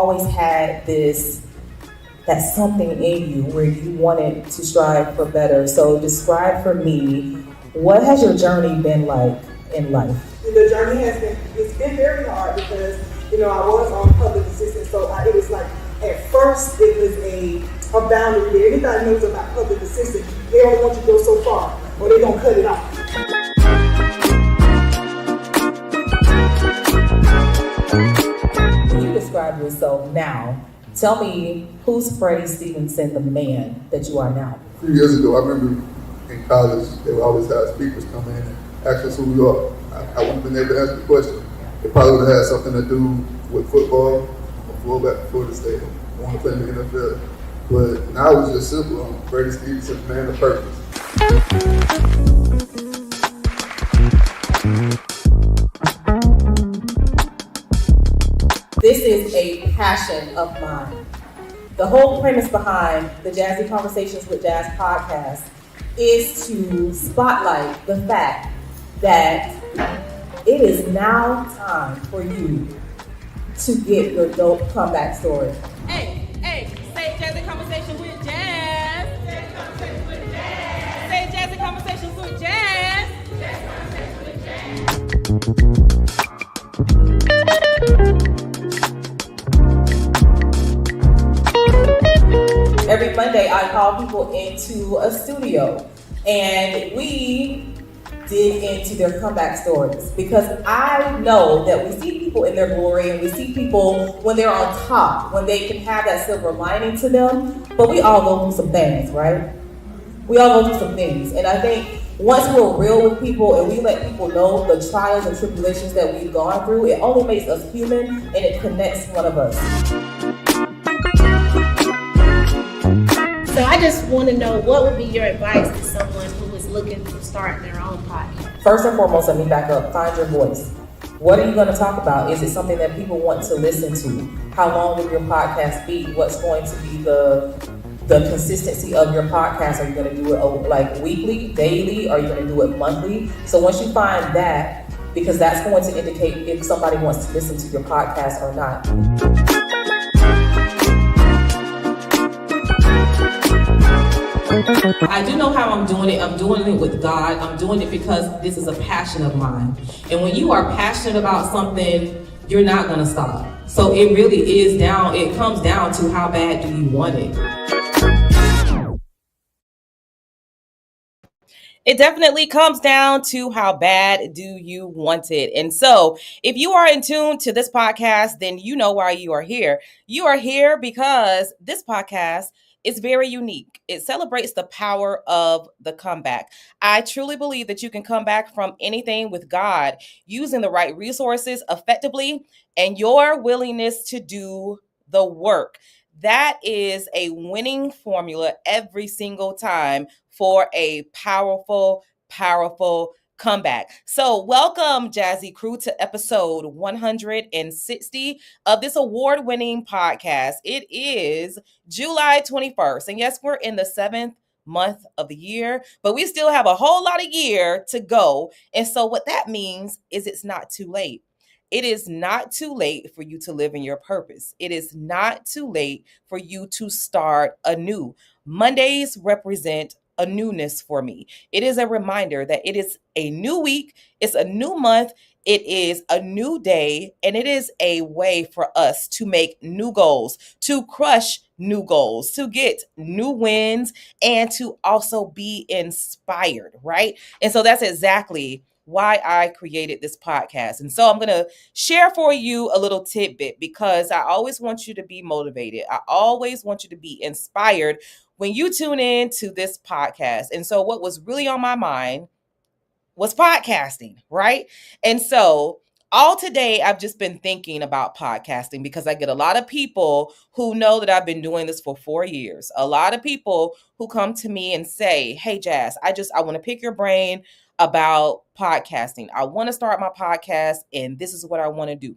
always had that something in you where you wanted to strive for better. So describe for me, what has your journey been like in life? The journey it's been very hard because, I was on public assistance, so it was like, at first it was a boundary there. Anybody knows about public assistance, they don't want you to go so far or they're gonna cut it off. When you describe yourself now, tell me, who's Freddie Stevenson, the man that you are now? A few years ago, I remember in college, they would always have speakers come in and ask us who we are. I wouldn't have been able to answer the question. It probably would have had something to do with football or fullback for Florida State. I want to play in the NFL. But now it's just simple. I'm Freddie Stevenson, man of purpose. This is a passion of mine. The whole premise behind the Jazzie Conversations with Jazz podcast is to spotlight the fact that it is now time for you to get your dope comeback story. Hey, say Jazzie Conversations with Jazz. Jazzie Conversations with Jazz. Say Jazzie Conversations with Jazz. Jazzie Conversations with Jazz. Every Monday, I call people into a studio and we dig into their comeback stories, because I know that we see people in their glory and we see people when they're on top, when they can have that silver lining to them, but we all go through some things, right? We all go through some things, and I think once we're real with people and we let people know the trials and tribulations that we've gone through, it only makes us human and it connects one of us. So I just want to know, what would be your advice to someone who is looking to start their own podcast? First and foremost, let me back up. Find your voice. What are you going to talk about? Is it something that people want to listen to? How long will your podcast be? What's going to be the consistency of your podcast? Are you going to do it like weekly, daily? Are you going to do it monthly? So once you find that, because that's going to indicate if somebody wants to listen to your podcast or not. I do know how I'm doing it. I'm doing it with God. I'm doing it because this is a passion of mine. And when you are passionate about something, you're not going to stop. So it really it comes down to how bad do you want it. It definitely comes down to how bad do you want it. And so if you are in tune to this podcast, then you know why you are here. You are here because this podcast is very unique. It celebrates the power of the comeback. I truly believe that you can come back from anything with God using the right resources effectively and your willingness to do the work. That is a winning formula every single time for a powerful, powerful comeback. So welcome, Jazzie crew, to episode 160 of this award-winning podcast. It is July 21st. And yes, we're in the 7th month of the year, but we still have a whole lot of year to go. And so what that means is it's not too late. It is not too late for you to live in your purpose. It is not too late for you to start anew. Mondays represent a newness for me. It is a reminder that it is a new week, it's a new month, it is a new day, and it is a way for us to make new goals, to crush new goals, to get new wins, and to also be inspired, right? And so that's exactly why I created this podcast. And so I'm going to share for you a little tidbit, because I always want you to be motivated. I always want you to be inspired when you tune in to this podcast. And so what was really on my mind was podcasting, right? And so all today, I've just been thinking about podcasting because I get a lot of people who know that I've been doing this for 4 years. A lot of people who come to me and say, hey, Jazz, I want to pick your brain about podcasting. I want to start my podcast and this is what I want to do.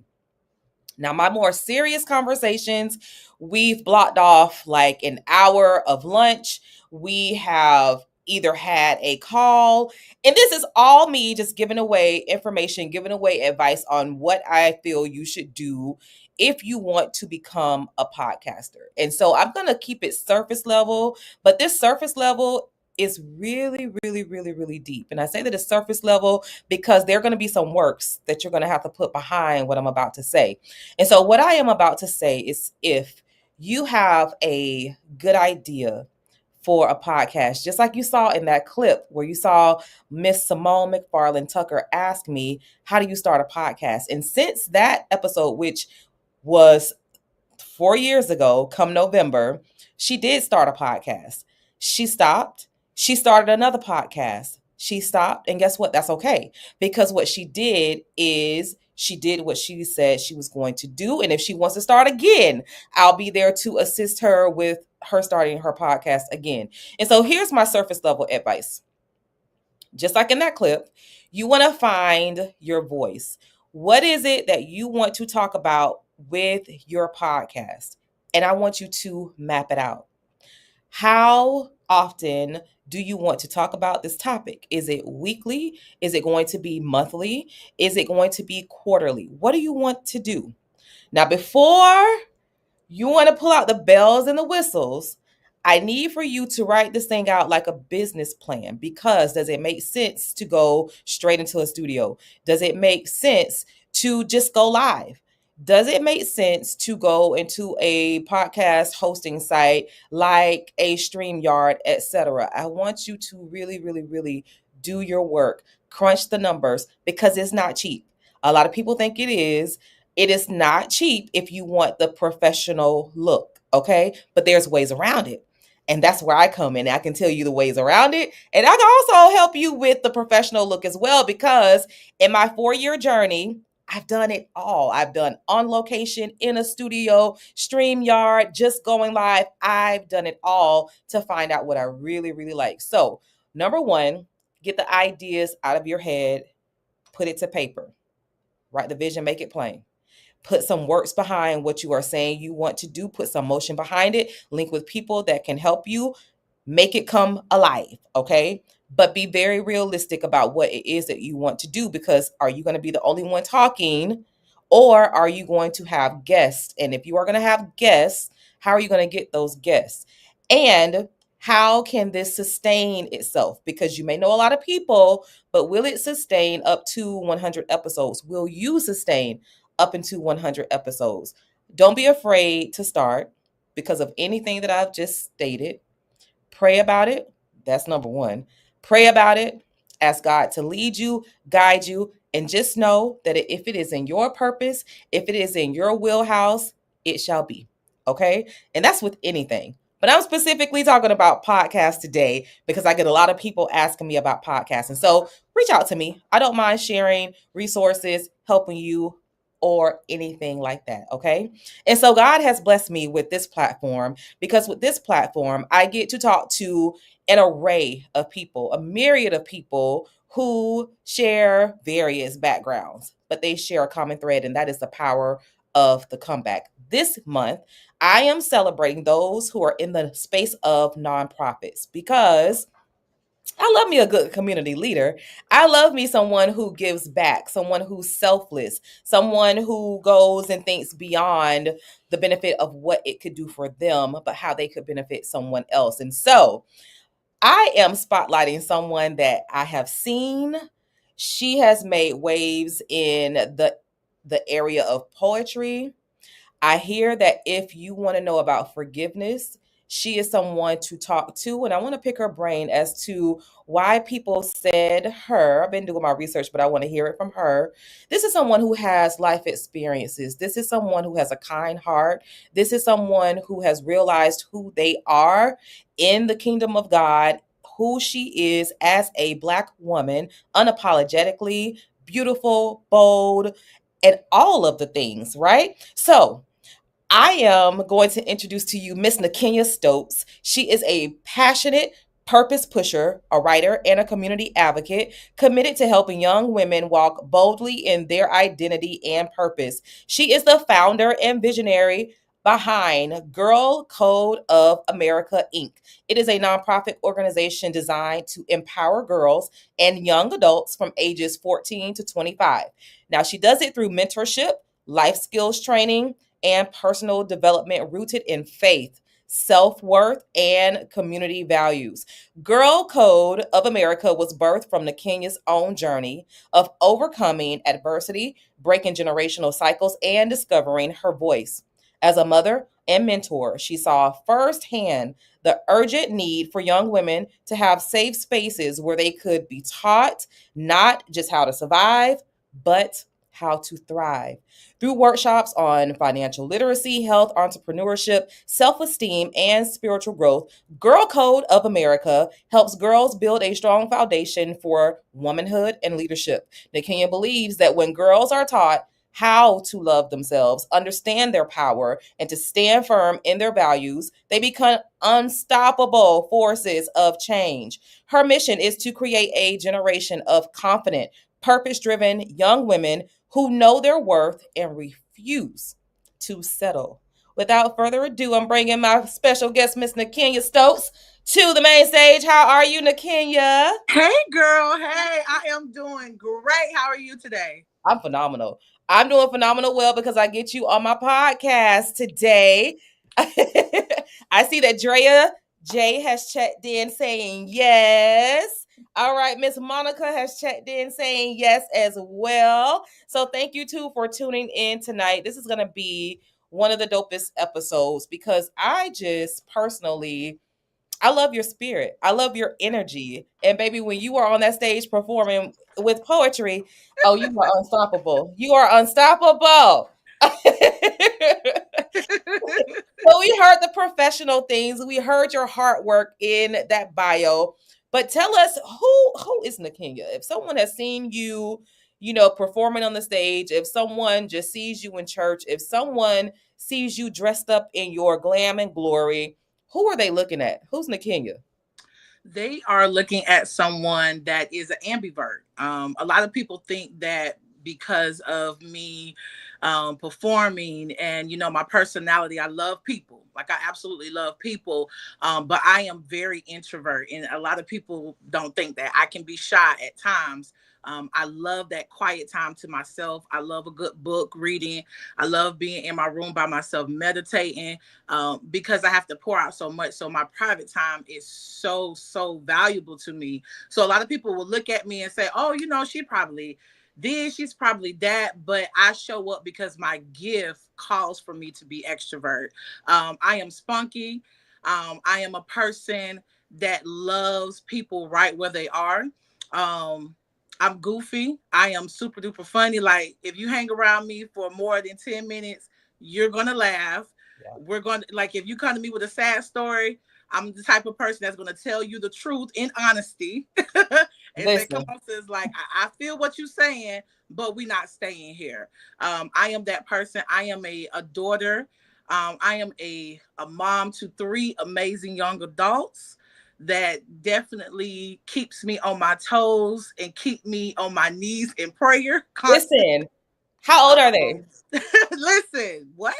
Now, my more serious conversations, we've blocked off like an hour of lunch. We have either had a call, and this is all me just giving away information, giving away advice on what I feel you should do if you want to become a podcaster. And so I'm going to keep it surface level, but this surface level is really, really, really, really deep. And I say that it's surface level because there are going to be some works that you're going to have to put behind what I'm about to say. And so what I am about to say is, if you have a good idea for a podcast, just like you saw in that clip where you saw Miss Simone McFarland Tucker ask me, how do you start a podcast? And since that episode, which was 4 years ago, come November, she did start a podcast. She stopped. She started another podcast. She stopped. And guess what? That's okay. Because what she did is she did what she said she was going to do. And if she wants to start again, I'll be there to assist her with her starting her podcast again. And so here's my surface level advice. Just like in that clip, you want to find your voice. What is it that you want to talk about with your podcast? And I want you to map it out. How often do you want to talk about this topic? Is it weekly? Is it going to be monthly? Is it going to be quarterly? What do you want to do? Now, before you want to pull out the bells and the whistles, I need for you to write this thing out like a business plan, because does it make sense to go straight into a studio? Does it make sense to just go live? Does it make sense to go into a podcast hosting site like a StreamYard, etc.? I want you to really, really, really do your work, crunch the numbers, because it's not cheap. A lot of people think it is. It is not cheap if you want the professional look, okay? But there's ways around it. And that's where I come in. I can tell you the ways around it. And I can also help you with the professional look as well, because in my 4-year journey, I've done it all. I've done on location, in a studio, StreamYard, just going live. I've done it all to find out what I really, really like. So, number one, get the ideas out of your head, put it to paper, write the vision, make it plain. Put some works behind what you are saying you want to do. Put some motion behind it. Link with people that can help you make it come alive, okay? But be very realistic about what it is that you want to do, because are you going to be the only one talking, or are you going to have guests? And if you are going to have guests, how are you going to get those guests? And how can this sustain itself? Because you may know a lot of people, but will it sustain up to 100 episodes? Will you sustain up into 100 episodes? Don't be afraid to start because of anything that I've just stated. Pray about it. That's number one. Pray about it. Ask God to lead you, guide you, and just know that if it is in your purpose, if it is in your wheelhouse, it shall be. Okay? And that's with anything. But I'm specifically talking about podcasts today because I get a lot of people asking me about podcasts. And so reach out to me. I don't mind sharing resources, helping you, or anything like that, okay? And so God has blessed me with this platform, because with this platform, I get to talk to an array of people, a myriad of people who share various backgrounds, but they share a common thread, and that is the power of the comeback. This month, I am celebrating those who are in the space of nonprofits, because I love me a good community leader. I love me someone who gives back, someone who's selfless, someone who goes and thinks beyond the benefit of what it could do for them, but how they could benefit someone else. And so I am spotlighting someone that I have seen. She has made waves in the area of poetry. I hear that if you want to know about forgiveness, she is someone to talk to. And I want to pick her brain as to why people said her. I've been doing my research, but I want to hear it from her. This is someone who has life experiences. This is someone who has a kind heart. This is someone who has realized who they are in the kingdom of God, who she is as a Black woman, unapologetically, beautiful, bold, and all of the things, right? So I am going to introduce to you Miss Nakenyia Stokes. She is a passionate purpose pusher, a writer, and a community advocate committed to helping young women walk boldly in their identity and purpose. She is the founder and visionary behind Girl Code of America, Inc. It is a nonprofit organization designed to empower girls and young adults from ages 14 to 25. Now, she does it through mentorship, life skills training, and personal development rooted in faith, self-worth, and community values. Girl Code of America was birthed from Nakenya's own journey of overcoming adversity, breaking generational cycles, and discovering her voice. As a mother and mentor, she saw firsthand the urgent need for young women to have safe spaces where they could be taught not just how to survive, but how to thrive. Through workshops on financial literacy, health, entrepreneurship, self esteem, and spiritual growth, Girl Code of America helps girls build a strong foundation for womanhood and leadership. Nakenya believes that when girls are taught how to love themselves, understand their power, and to stand firm in their values, they become unstoppable forces of change. Her mission is to create a generation of confident, purpose driven young women who know their worth and refuse to settle. Without further ado, I'm bringing my special guest, Miss Nakenyia Stokes, to the main stage. How are you, Nakenyia? Hey, girl. Hey, I am doing great. How are you today? I'm phenomenal. I'm doing phenomenal well because I get you on my podcast today. I see that Drea J has checked in saying yes. All right, Miss Monica has checked in saying yes as well. So thank you too for tuning in tonight. This is going to be one of the dopest episodes because I just personally I love your spirit. I love your energy. And baby, when you are on that stage performing with poetry, oh, you are unstoppable. You are unstoppable. So we heard the professional things. We heard your hard work in that bio. But tell us who is Nakenyia? If someone has seen you, performing on the stage, if someone just sees you in church, if someone sees you dressed up in your glam and glory, who are they looking at? Who's Nakenyia? They are looking at someone that is an ambivert. A lot of people think that because of me performing and my personality, I love people. Like I absolutely love people, but I am very introvert, and a lot of people don't think that. I can be shy at times. I love that quiet time to myself. I love a good book reading. I love being in my room by myself meditating, because I have to pour out so much. So my private time is so valuable to me. So a lot of people will look at me and say, "Oh, she probably this, she's probably that," but I show up because my gift calls for me to be extrovert. I am spunky. I am a person that loves people right where they are. Um, I'm goofy. I am super duper funny. Like if you hang around me for more than 10 minutes, you're gonna laugh. Yeah. We're gonna like if you come to me with a sad story, I'm the type of person that's gonna tell you the truth in honesty. And say, come Listen, on, sis, like I feel what you're saying, but we not staying here. I am that person. I am a daughter. I am a mom to 3 amazing young adults that definitely keeps me on my toes and keep me on my knees in prayer constantly. listen. How old are they? Um, listen, what?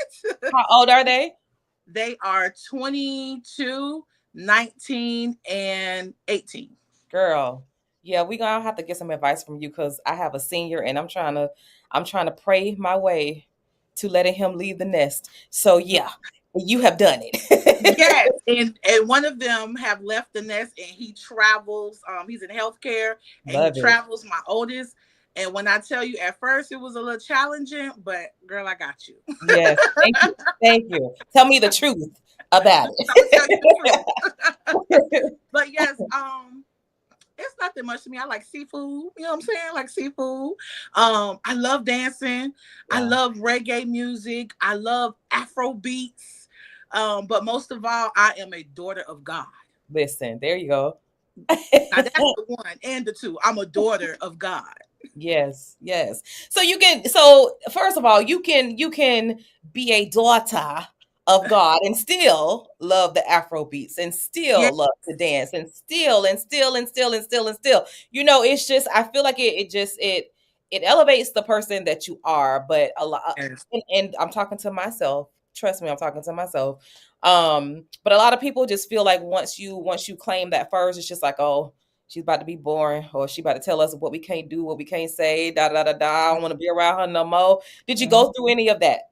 How old are they? They are 22, 19, and 18. Girl. Yeah, we gonna have to get some advice from you because I have a senior and I'm trying to pray my way to letting him leave the nest. So yeah, you have done it. Yes, and one of them have left the nest and he travels. He's in healthcare and he Love it. travels. My oldest, and when I tell you, at first it was a little challenging, but girl, I got you. Yes. Thank you. Thank you. Tell me the truth about I'm gonna tell you the truth. it. But yes, it's nothing much to me. I like seafood. You know what I'm saying? Like seafood. I love dancing. I Yeah. love reggae music. I love Afro beats. But most of all, I am a daughter of God. Listen, there you go. Now that's the one and the two. I'm a daughter of God. Yes, yes. So first of all, you can be a daughter of God and still love the Afro beats and Yes. still love to dance and still. It's just I feel like it elevates the person that you are, but a lot and I'm talking to myself. Trust me, I'm talking to myself. But a lot of people just feel like once you claim that first, it's just like, oh, she's about to be boring, or she about to tell us what we can't do, what we can't say, da da da da. I don't want to be around her no more. Did you go through any of that?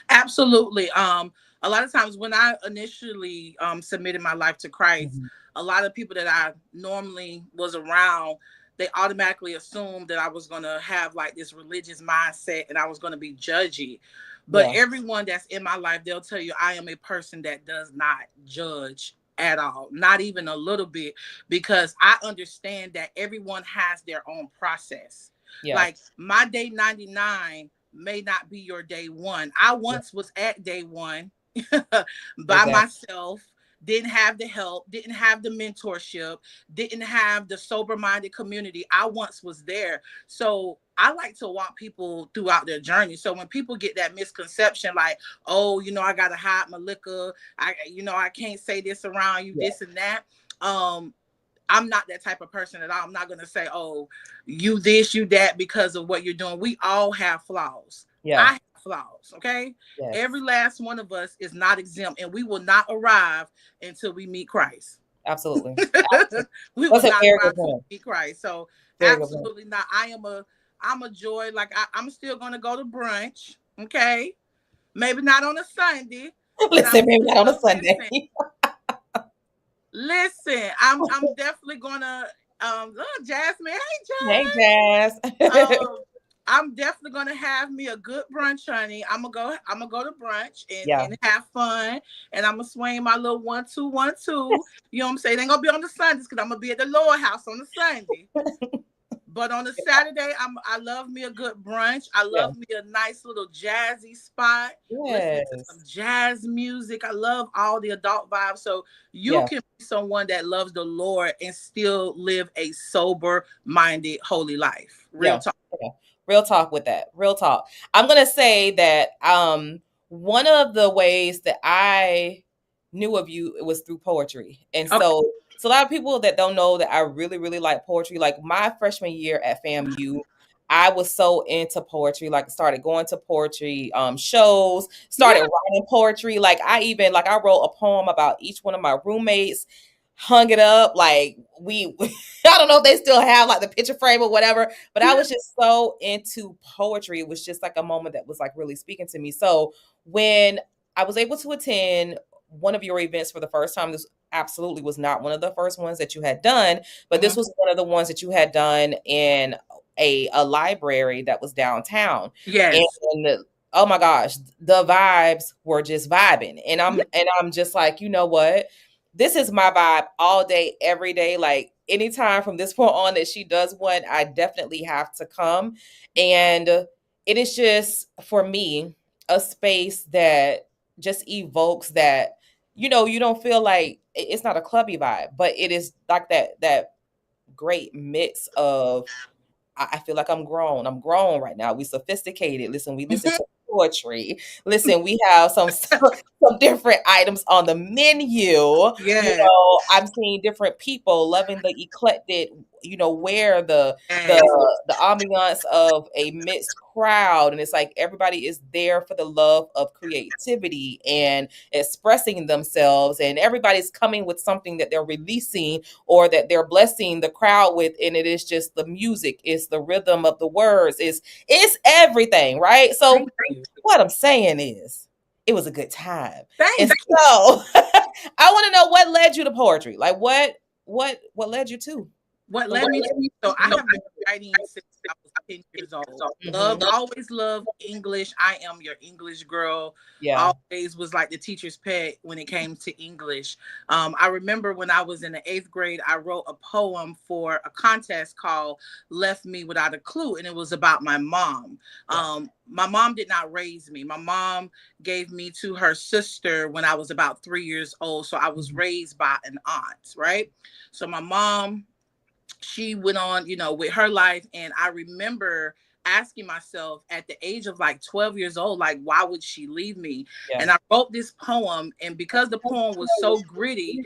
Absolutely. A lot of times when I initially submitted my life to Christ, Mhm. a lot of people that I normally was around, they automatically assumed that I was going to have like this religious mindset and I was going to be judgy. But Yeah, everyone that's in my life, they'll tell you I am a person that does not judge at all, not even a little bit, because I understand that everyone has their own process. yeah, Like my day 99 may not be your day one. I yeah, once was at day one by exactly. myself, didn't have the help, didn't have the mentorship, didn't have the sober minded community. I once was there. So I like to walk people throughout their journey. So when people get that misconception, like, oh, I got to hide my liquor, I can't say this around you, Yeah, this and that. Um, I'm not that type of person at all. I'm not going to say, oh, you this, you that because of what you're doing. We all have flaws. yeah, I have flaws, okay? Every yes, last one of us is not exempt, and we will not arrive until we meet Christ. absolutely. Absolutely. We will That's a not very arrive good until point. we meet Christ. So Very good point. absolutely not. I'm a joy. Like I'm still going to go to brunch, okay? Maybe not on a Sunday, but I'm Listen, maybe not on a still Sunday. listen. I'm definitely gonna oh, Jasmine. Hey, Hey, Jazz. Jazz. I'm definitely gonna have me a good brunch, honey. I'm gonna go to brunch Yeah. and have fun, and I'm gonna swing my little 1 2 1 2. You know what I'm saying? They ain't gonna be on the Sundays because I'm gonna be at the Lord house on the Sunday. But on a Saturday, I love me a good brunch. I Yeah. love me a nice little jazzy spot. Listening to some Yes. jazz music. I love all the adult vibes. So you Yeah. can be someone that loves the Lord and still live a sober minded, holy life. Real Yeah. talk. Okay. Real talk with that. Real talk. I'm gonna say that one of the ways that I knew of you it was through poetry. And Okay. so a lot of people that don't know that I really, really like poetry. Like my freshman year at FAMU, I was so into poetry, like started going to poetry shows, started Yeah. writing poetry. Like I wrote a poem about each one of my roommates, hung it up, like we I don't know if they still have like the picture frame or whatever, but I Yeah. was just so into poetry. It was just like a moment that was like really speaking to me. So when I was able to attend one of your events for the first time, this absolutely was not one of the first ones that you had done, but this Mhm. was one of the ones that you had done in a library that was downtown. Yes. And oh my gosh, the vibes were just vibing. And Yeah. I'm just like, you know what? This is my vibe all day, every day. Like anytime from this point on that she does one, I definitely have to come. And it is just for me a space that just evokes that, you don't feel like it's not a clubby vibe, but it is like that great mix of I feel like I'm grown. I'm grown right now. We sophisticated. Listen, we listen to poetry. Listen, we have some different items on the menu. Yes. I'm seeing different people loving the eclectic, wear the Yes. the ambiance of a mixed crowd. And it's like everybody is there for the love of creativity and expressing themselves. And everybody's coming with something that they're releasing or that they're blessing the crowd with, and it is just the music, it's the rhythm of the words, it's everything, right? So Thank you. what I'm saying is it was a good time. And Thank you. so I want to know what led you to poetry. Like what led you to What the led me to word? so I have been writing since I was 10 years old. Mhm. Always loved English. I am your English girl. Yeah. Always was like the teacher's pet when it came to English. I remember when I was in the 8th grade, I wrote a poem for a contest called Left Me Without a Clue, and it was about my mom. Yeah. My mom did not raise me. My mom gave me to her sister when I was about 3 years old. So I was Mhm. raised by an aunt, right? So my mom, she went on, with her life. And I remember asking myself at the age of like 12 years old, like, why would she leave me? Yeah. And I wrote this poem. And because the poem was so gritty,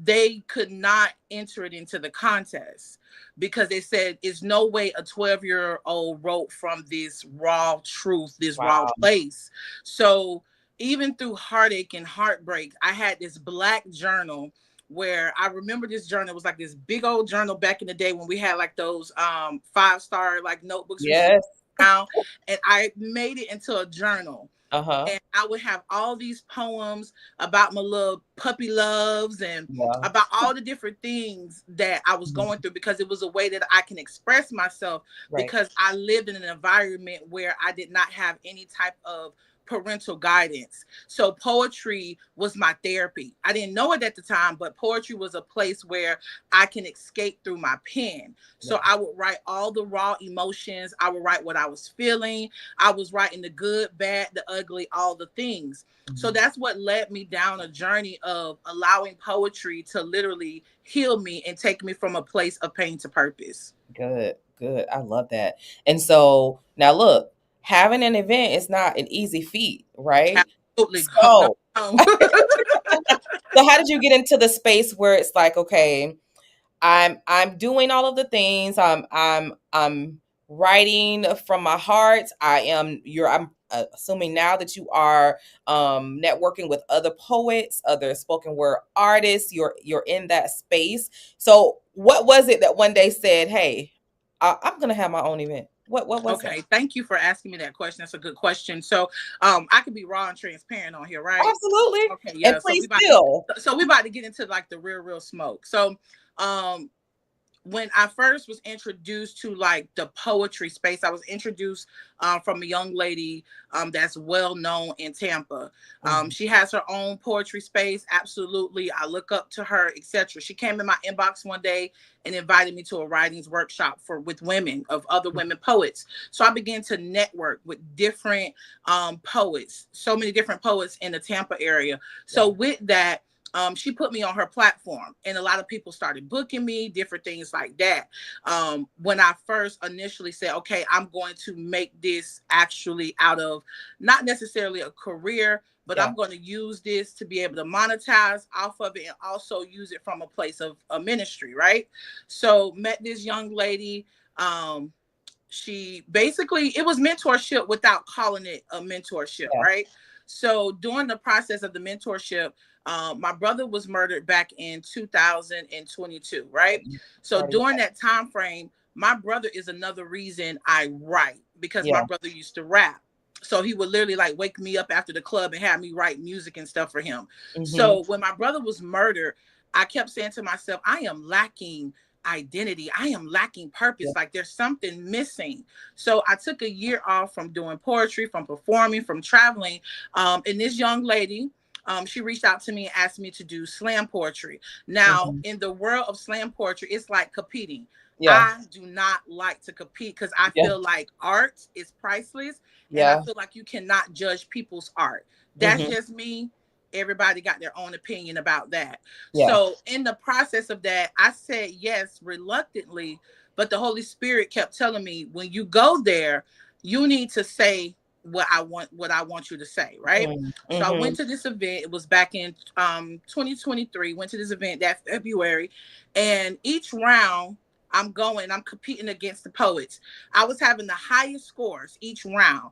they could not enter it into the contest because they said it's no way a 12-year-old wrote from this raw truth, this raw Wow. place. So even through heartache and heartbreak, I had this black journal where I remember this journal. It was like this big old journal back in the day when we had like those 5-star like notebooks we see Yes. now, and I made it into a journal. Uh-huh. And I would have all these poems about my little puppy loves and Yeah. about all the different things that I was going through, because it was a way that I can express myself, Right. because I lived in an environment where I did not have any type of parental guidance. So poetry was my therapy. I didn't know it at the time, but poetry was a place where I can escape through my pen. So Yeah. I would write all the raw emotions. I would write what I was feeling. I was writing the good, bad, the ugly, all the things. So that's what led me down a journey of allowing poetry to literally heal me and take me from a place of pain to purpose. Good, good. I love that. And so now look, having an event is not an easy feat, right? Absolutely. No, So, no. so how did you get into the space where it's like, okay, I'm doing all of the things. I'm writing from my heart. I'm assuming now that you are networking with other poets, other spoken word artists. You're in that space. So what was it that one day said, "Hey, I'm gonna have my own event"? What was that? Okay, thank you for asking me that question. That's a good question. So, I can be raw and transparent on here, right? Absolutely. Okay, And yeah. So please we about still. so we about to get into like the real smoke. So, um, when I first was introduced to like the poetry space, I was introduced from a young lady that's well known in Tampa. Mhm. She has her own poetry space. Absolutely, I look up to her, etc. She came in my inbox one day and invited me to a writings workshop with women of other women poets. So I began to network with different poets, so many different poets in the Tampa area. So Yeah. with that, she put me on her platform, and a lot of people started booking me, different things like that. When I first initially said, okay, I'm going to make this actually out of not necessarily a career, but Yeah. I'm going to use this to be able to monetize off of it and also use it from a place of a ministry, right? So met this young lady. She basically, it was mentorship without calling it a mentorship, Yeah. right? So during the process of the mentorship, my brother was murdered back in 2022, right? So Sorry. during that time frame, my brother is another reason I write, because my Yeah. brother used to rap. So he would literally like wake me up after the club and have me write music and stuff for him. Mm-hmm. So when my brother was murdered, I kept saying to myself, I am lacking identity. I am lacking Yeah. purpose. Like there's something missing. So I took a year off from doing poetry, from performing, from traveling. And this young lady, she reached out to me and asked me to do slam poetry. Now, Mm-hmm. in the world of slam poetry, it's like competing. Yeah. I do not like to compete because I Yeah. feel like art is priceless, and I Yeah. feel like you cannot judge people's art. That's Mm-hmm. just me. Everybody got their own opinion about that. Yeah. So, in the process of that, I said yes reluctantly, but the Holy Spirit kept telling me, when you go there, you need to say what I want you to say, right? So I Mm-hmm. went to this event. It was back in 2023. Went to this event that February, and each round I'm competing against the poets. I was having the highest scores each round.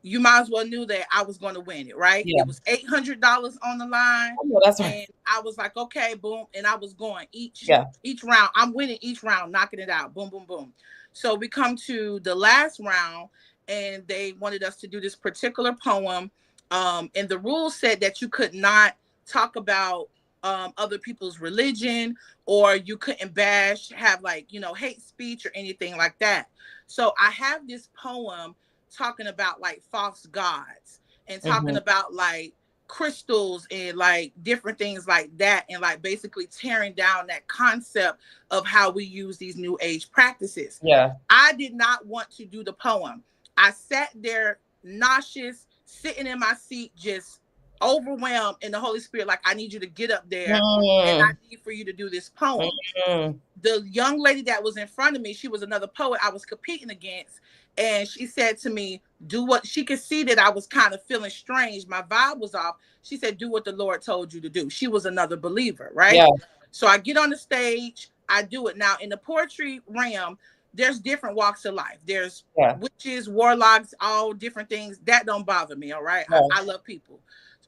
You might as well knew that I was going to win it, right? Yeah. It was $800 on the line, Oh, that's right. and I was like, okay, boom, and I was going Yeah. each round. I'm winning each round, knocking it out, boom, boom, boom. So we come to the last round, and they wanted us to do this particular poem, and the rules said that you could not talk about other people's religion, or you couldn't bash, have like hate speech or anything like that. So I have this poem talking about like false gods and talking Mm-hmm. about like crystals and like different things like that, and like basically tearing down that concept of how we use these new age practices. Yeah. I did not want to do the poem. I sat there nauseous, sitting in my seat, just overwhelmed in the Holy Spirit, like, I need you to get up there and I Mm-hmm. need for you to do this poem. Mm-hmm. The young lady that was in front of me, she was another poet I was competing against. And she said to me, do what she could see that I was kind of feeling strange. My vibe was off. She said, do what the Lord told you to do. She was another believer, right? Yeah. So I get on the stage, I do it. Now in the poetry realm, there's different walks of life. There's Yeah. witches, warlocks, all different things. That don't bother me. All right. Yeah. I love people.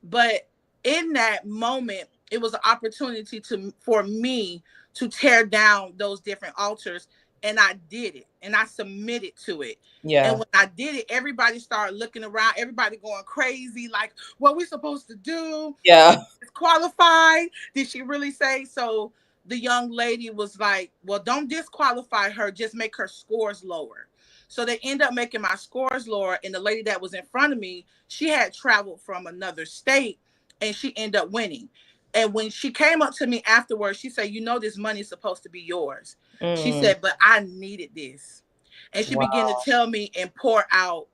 But in that moment, it was an opportunity for me to tear down those different altars, and I did it, and I submitted to it. And Yeah. when I did it, everybody started looking around, everybody going crazy, like, what we supposed to do? Yeah. Is qualified? Did she really say so? The young lady was like, well, don't disqualify her, just make her scores lower. So they end up making my scores lower, and the lady that was in front of me, she had traveled from another state, and she ended up winning. And when she came up to me afterwards, she said, this money is supposed to be yours. She Mm. said, but I needed this. And she began to Wow. tell me and pour out,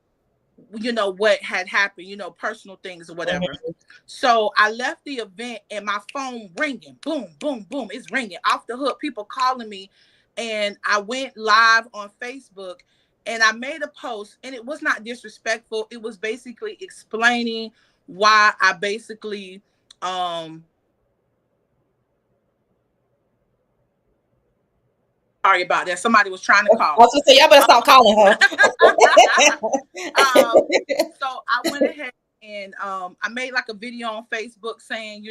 what had happened, personal things or whatever. Mhm. So I left the event and my phone ringing, boom, boom, boom. It's ringing off the hook, people calling me. And I went live on Facebook and I made a post, and it was not disrespectful. It was basically explaining why I basically, sorry about that. Somebody was trying to I call. was gonna say, y'all better stop calling her. So I went ahead and I made like a video on Facebook saying,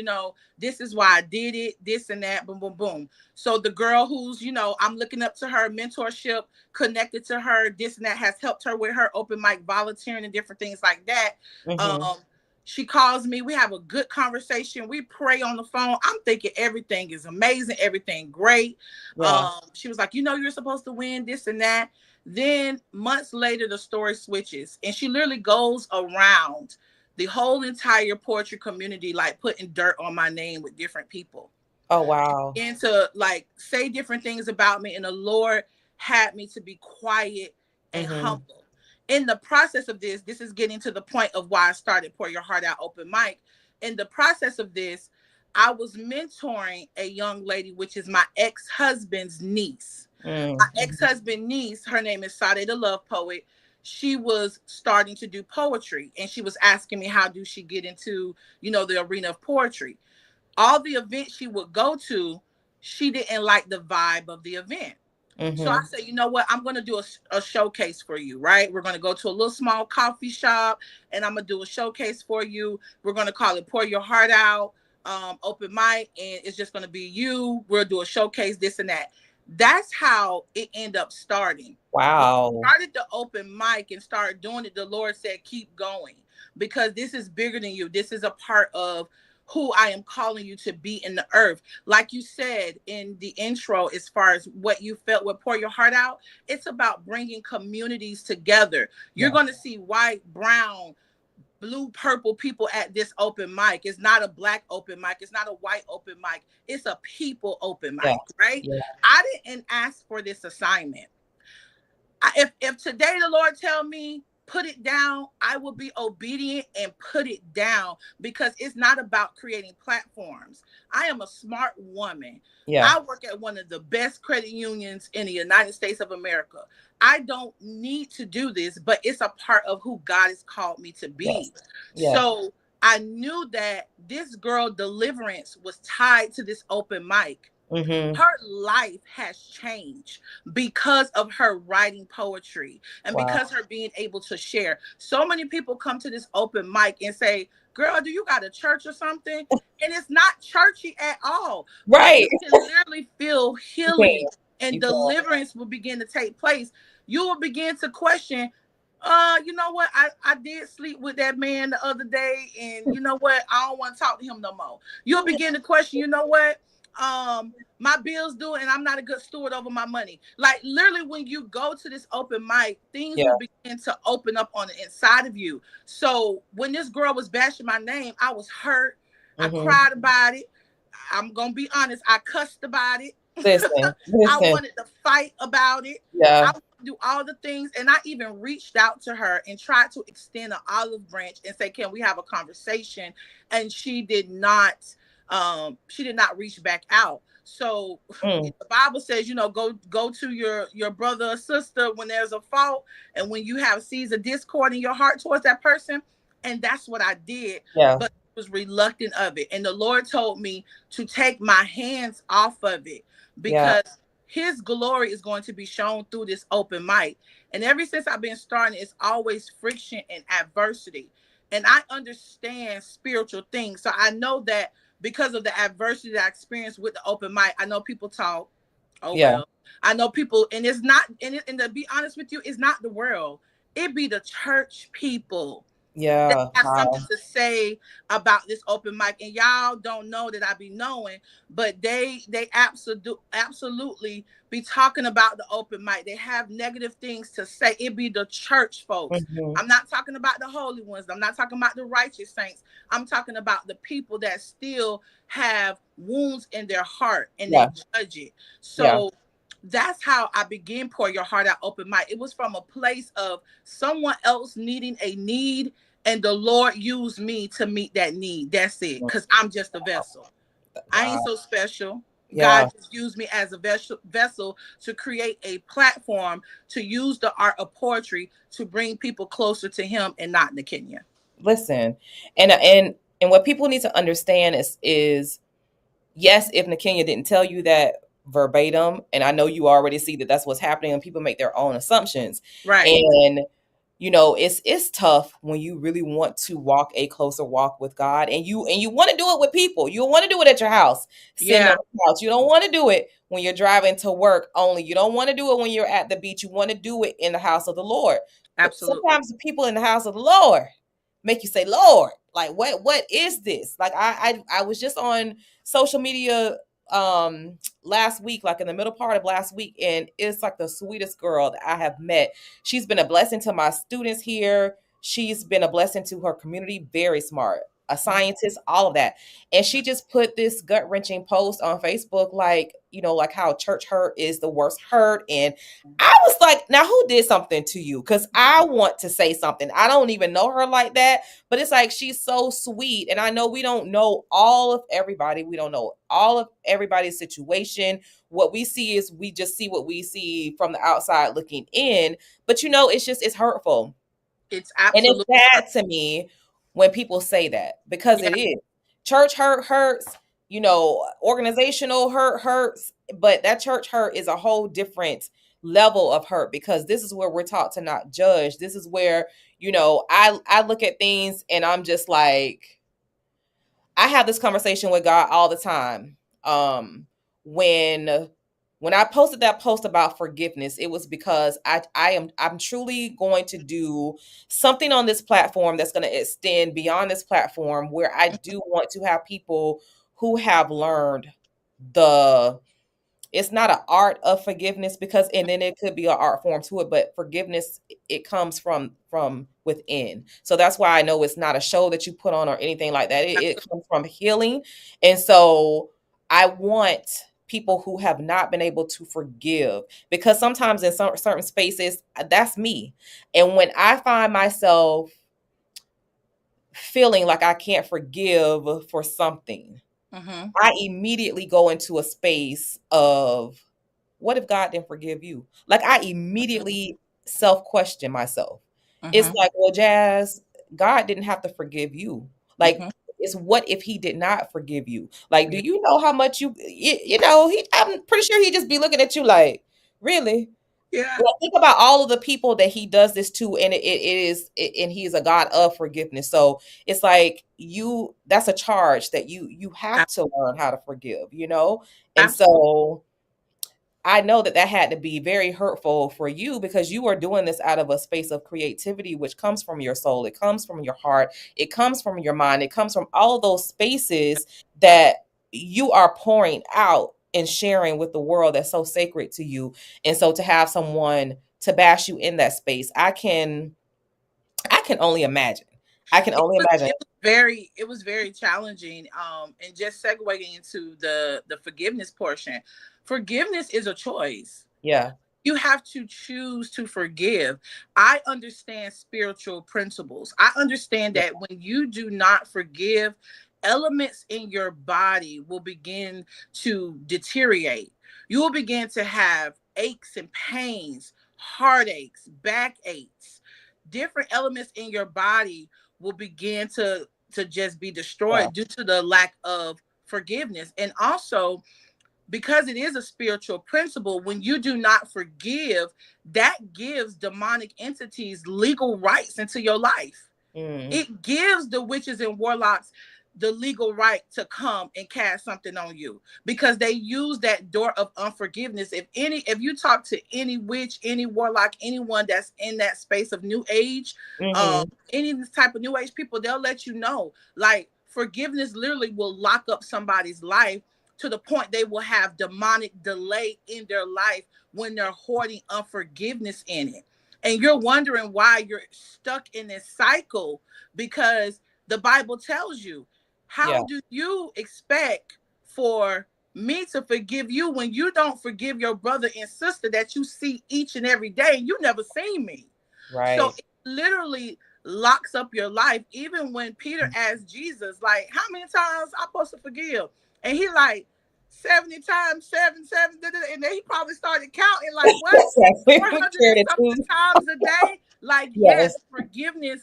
this is why I did it, this and that, boom, boom, boom. So the girl who's, I'm looking up to her, mentorship, connected to her, this and that, has helped her with her open mic volunteering and different things like that. Mhm. She calls me, we have a good conversation, we pray on the phone. I'm thinking everything is amazing, everything great. Yeah. She was like, you're supposed to win this and that. Then months later, the story switches, and she literally goes around the whole entire poetry community, like putting dirt on my name with different people. Oh wow. And to like say different things about me. And the Lord had me to be quiet and Mhm. humble. In the process of this is getting to the point of why I started Pour Your Heart Out Open Mic. In the process of this, I was mentoring a young lady, which is my ex-husband's niece. My Mm. ex-husband niece, her name is Sade the Love Poet. She was starting to do poetry, and she was asking me, how do she get into, the arena of poetry? All the events she would go to, she didn't like the vibe of the event. So I Mhm. said, you know what? I'm going to do a showcase for you, right? We're going to go to a little small coffee shop, and I'm going to do a showcase for you. We're going to call it Pour Your Heart Out, open mic, and it's just going to be you. We'll do a showcase, this and that. That's how it ended up starting. When Wow. I started the open mic and started doing it, the Lord said, keep going, because this is bigger than you. This is a part of who I am calling you to be in the earth. Like you said in the intro, as far as what you felt with Pour Your Heart Out, it's about bringing communities together. You're Yeah. going to see white, brown, blue, purple people at this open mic. It's not a black open mic. It's not a white open mic. It's a people open Yeah. mic, right? Yeah. I didn't ask for this assignment. If today the Lord tell me put it down, I will be obedient and put it down, because it's not about creating platforms. I am a smart woman. Yeah. I work at one of the best credit unions in the United States of America. I don't need to do this, but it's a part of who God has called me to be. Yes. Yeah. So I knew that this girl deliverance was tied to this open mic. Mhm. Her life has changed because of her writing poetry and Wow. because her being able to share. So many people come to this open mic and say, girl, do you got a church or something? And it's not churchy at all, but Right. you can literally feel You healing can. and You can. deliverance will begin to take place. You will begin to question, you know what? I did sleep with that man the other day, and you know what? I don't want to talk to him no more. You'll begin to question, you know what? My bills due, and I'm not a good steward over my money. Like literally, when you go to this open mic, things Yeah. will begin to open up on the inside of you. So when this girl was bashing my name, I was hurt. I Mhm. cried about it. I'm gonna be honest, I cussed about it. Listen. I Listen. wanted to fight about it. I Yeah. wanted to do all the things. And I even reached out to her and tried to extend an olive branch and say, can we have a conversation? And she did not reach back out. So Mm. the Bible says, go to your brother or sister when there's a fault and when you have seeds of discord in your heart towards that person. And that's what I did. Yeah. But I was reluctant of it. And the Lord told me to take my hands off of it, Yeah. because his glory is going to be shown through this open mic. And ever since I've been starting, it's always friction and adversity. And I understand spiritual things. So I know that because of the adversity that I experienced with the open mic. I know people talk. Oh Yeah. well. I know people, and it's not, and to be honest with you, it's not the world. It be the church people that Yeah. have something Wow. to say about this open mic, and y'all don't know that I be knowing, but they absolutely be talking about the open mic. They have negative things to say. It be the church folks. Mhm. I'm not talking about the holy ones. I'm not talking about the righteous saints. I'm talking about the people that still have wounds in their heart and Yeah. they judge it. Yeah. So that's how I began Pour Your Heart Out open mic. It was from a place of someone else needing a need, and the Lord used me to meet that need. That's it. Because I'm just a vessel. I ain't Wow. so special. Yeah. God just used me as a vessel to create a platform to use the art of poetry to bring people closer to Him and not Nakenyia. Listen, and what people need to understand is yes, if Nakenyia didn't tell you that verbatim, and I know you already see that that's what's happening, and people make their own assumptions, Right. and it's tough when you really want to walk a closer walk with God, and you want to do it with people. You want to do it at your house, sitting Yeah. on the couch. You don't want to do it when you're driving to work only. You don't want to do it when you're at the beach. You want to do it in the house of the Lord. But Absolutely. sometimes the people in the house of the Lord make you say, Lord, like what is this? Like I was just on social media last week, like in the middle part of last week, and it's like the sweetest girl that I have met. She's been a blessing to my students here. She's been a blessing to her community, very smart, a scientist, all of that. And she just put this gut-wrenching post on Facebook, like, like how church hurt is the worst hurt. And I was like, now who did something to you? Because I want to say something. I don't even know her like that, but it's like she's so sweet. And I know we don't know all of everybody. We don't know all of everybody's situation. What we see is we just see what we see from the outside looking in. But it's hurtful. It's And it's absolutely sad hurt. to me when people say that, because Yeah. it is. Church hurt hurts, organizational hurt hurts, but that church hurt is a whole different level of hurt, because this is where we're taught to not judge. This is where, I look at things and I'm just like, I have this conversation with God all the time. When I posted that post about forgiveness, it was because I'm truly going to do something on this platform that's going to extend beyond this platform, where I do want to have people who have learned the it's not an art of forgiveness, because and then it could be an art form to it, but forgiveness, it comes from within. So that's why I know it's not a show that you put on or anything like that. It comes from healing. And so I want people who have not been able to forgive, because sometimes in some certain spaces, that's me. And when I find myself feeling like I can't forgive for something, Mm-hmm. I immediately go into a space of, what if God didn't forgive you? Like, I immediately self-question myself. It's Mm-hmm. like, well, Jazz, God didn't have to forgive you. Like, Mm-hmm. it's what if he did not forgive you? Like, do you know how much I'm pretty sure he'd just be looking at you like, really? Yeah. Well, think about all of the people that he does this to, and and he is a God of forgiveness. So it's like, that's a charge that you have to learn how to forgive. And Absolutely. so I know that had to be very hurtful for you, because you are doing this out of a space of creativity, which comes from your soul. It comes from your heart. It comes from your mind. It comes from all of those spaces that you are pouring out and sharing with the world, that's so sacred to you. And so to have someone to bash you in that space, I can only imagine. I can only imagine. It was very challenging. And just segueing into the forgiveness portion. Forgiveness is a choice. Yeah. You have to choose to forgive. I understand spiritual principles. I understand Yeah. that when you do not forgive, elements in your body will begin to deteriorate. You will begin to have aches and pains, heartaches, backaches. Different elements in your body will begin to just be Yeah. destroyed due to the lack of forgiveness. And also, because it is a spiritual principle, when you do not forgive, that gives demonic entities legal rights into your life. Mm. It gives the witches and warlocks the legal right to come and cast something on you, because they use that door of unforgiveness. If you talk to any witch, any warlock, anyone that's in that space of new age, Mm-hmm. any type of new age people, they'll let you know, like, forgiveness literally will lock up somebody's life to the point they will have demonic delay in their life when they're hoarding unforgiveness in it. And you're wondering why you're stuck in this cycle, because the Bible tells you, Yeah. how do you expect for me to forgive you when you don't forgive your brother and sister that you see each and every day and you never seen me? So Right. it literally locks up your life. Even when Peter asked Jesus, like, how many times I'm supposed to forgive? And he like, 70 times, seven, and then he probably started counting, like, what? Exactly. 400 Carried and it something too. times a day? Like, Yes. yes, forgiveness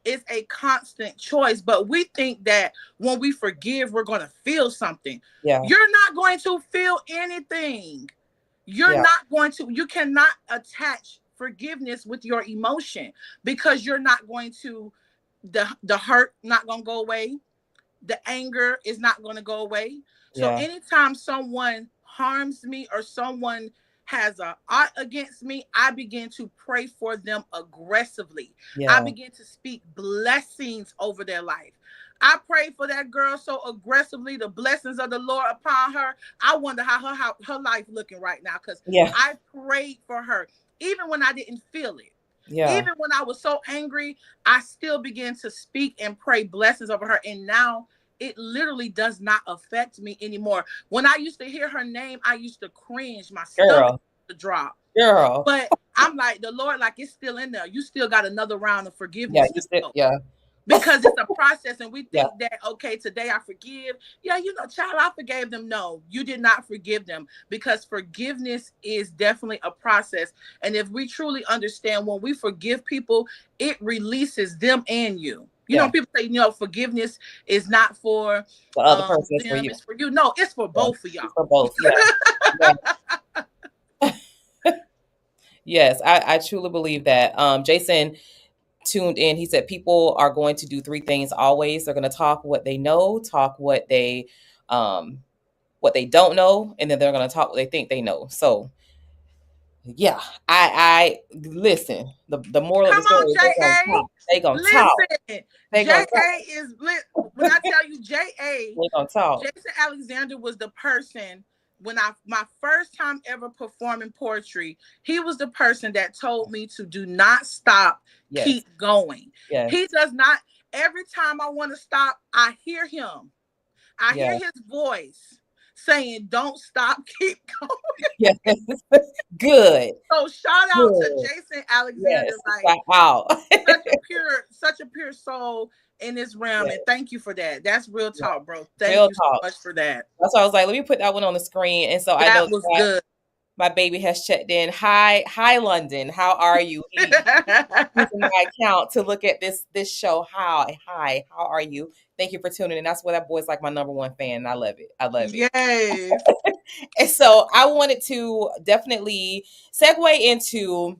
is a constant choice, but we think that when we forgive, we're going to feel something. Yeah. You're not going to feel anything. You're Yeah. not going to, you cannot attach forgiveness with your emotion, because you're not going to, the hurt not going to go away, the anger is not going to go away. So Yeah. anytime someone harms me or someone has a ought against me, I begin to pray for them aggressively. I Yeah. begin to speak blessings over their life. I prayed for that girl so aggressively, the blessings of the Lord upon her. I wonder how her life looking right now, because Yeah. I prayed for her even when I didn't feel it. Yeah. Even when I was so angry, I still began to speak and pray blessings over her. And now it literally does not affect me anymore. When I used to hear her name, I used to cringe. My stomach Girl. used to drop. Girl. But I'm like, the Lord, like, it's still in there. You still got another round of Yeah. forgiveness You to said, go, yeah. because it's a process. And we Yeah. think that, okay, today I forgive. Yeah, child, I forgave them. No, you did not forgive them, because forgiveness is definitely a process. And if we truly understand, when we forgive people, it releases them and you. Yeah. People say, forgiveness is not for The other person is for them, you. it's for you. No, it's for Yeah. both of y'all. It's for both. Yeah. Yeah. Yes. I truly believe that. Jason tuned in. He said people are going to do three things always. They're going to talk what they know, talk um what they don't know, and then they're going to talk what they think they know. So yeah, I listen. The moral of the Come story on, is they're gonna J.A. talk. They gonna talk. Listen, They gonna talk. J.A. is lit. When I tell you, J.A., They gonna talk. Jason Alexander was the person, when my first time ever performing poetry, he was the person that told me to do not stop, Yes. keep going. Yes. He does not, every time I want to stop, I hear him. I Yeah. hear his voice saying, don't stop, keep going. Yes. Good. So shout out to Good. Jason Alexander, Yes. like, Wow. such a pure soul in this realm. Yeah. And thank you for that. That's real Yeah. talk, bro. Thank Real you so talk. much for that. That's why I was like, let me put that one on the screen. And so I know That was that good. my baby has checked in. Hi, London. How are you? Using my account to look at this show. Hi, how are you? Thank you for tuning in. That's why that boy's like my number one fan. I love it. I love it. Yes. And so I wanted to definitely segue into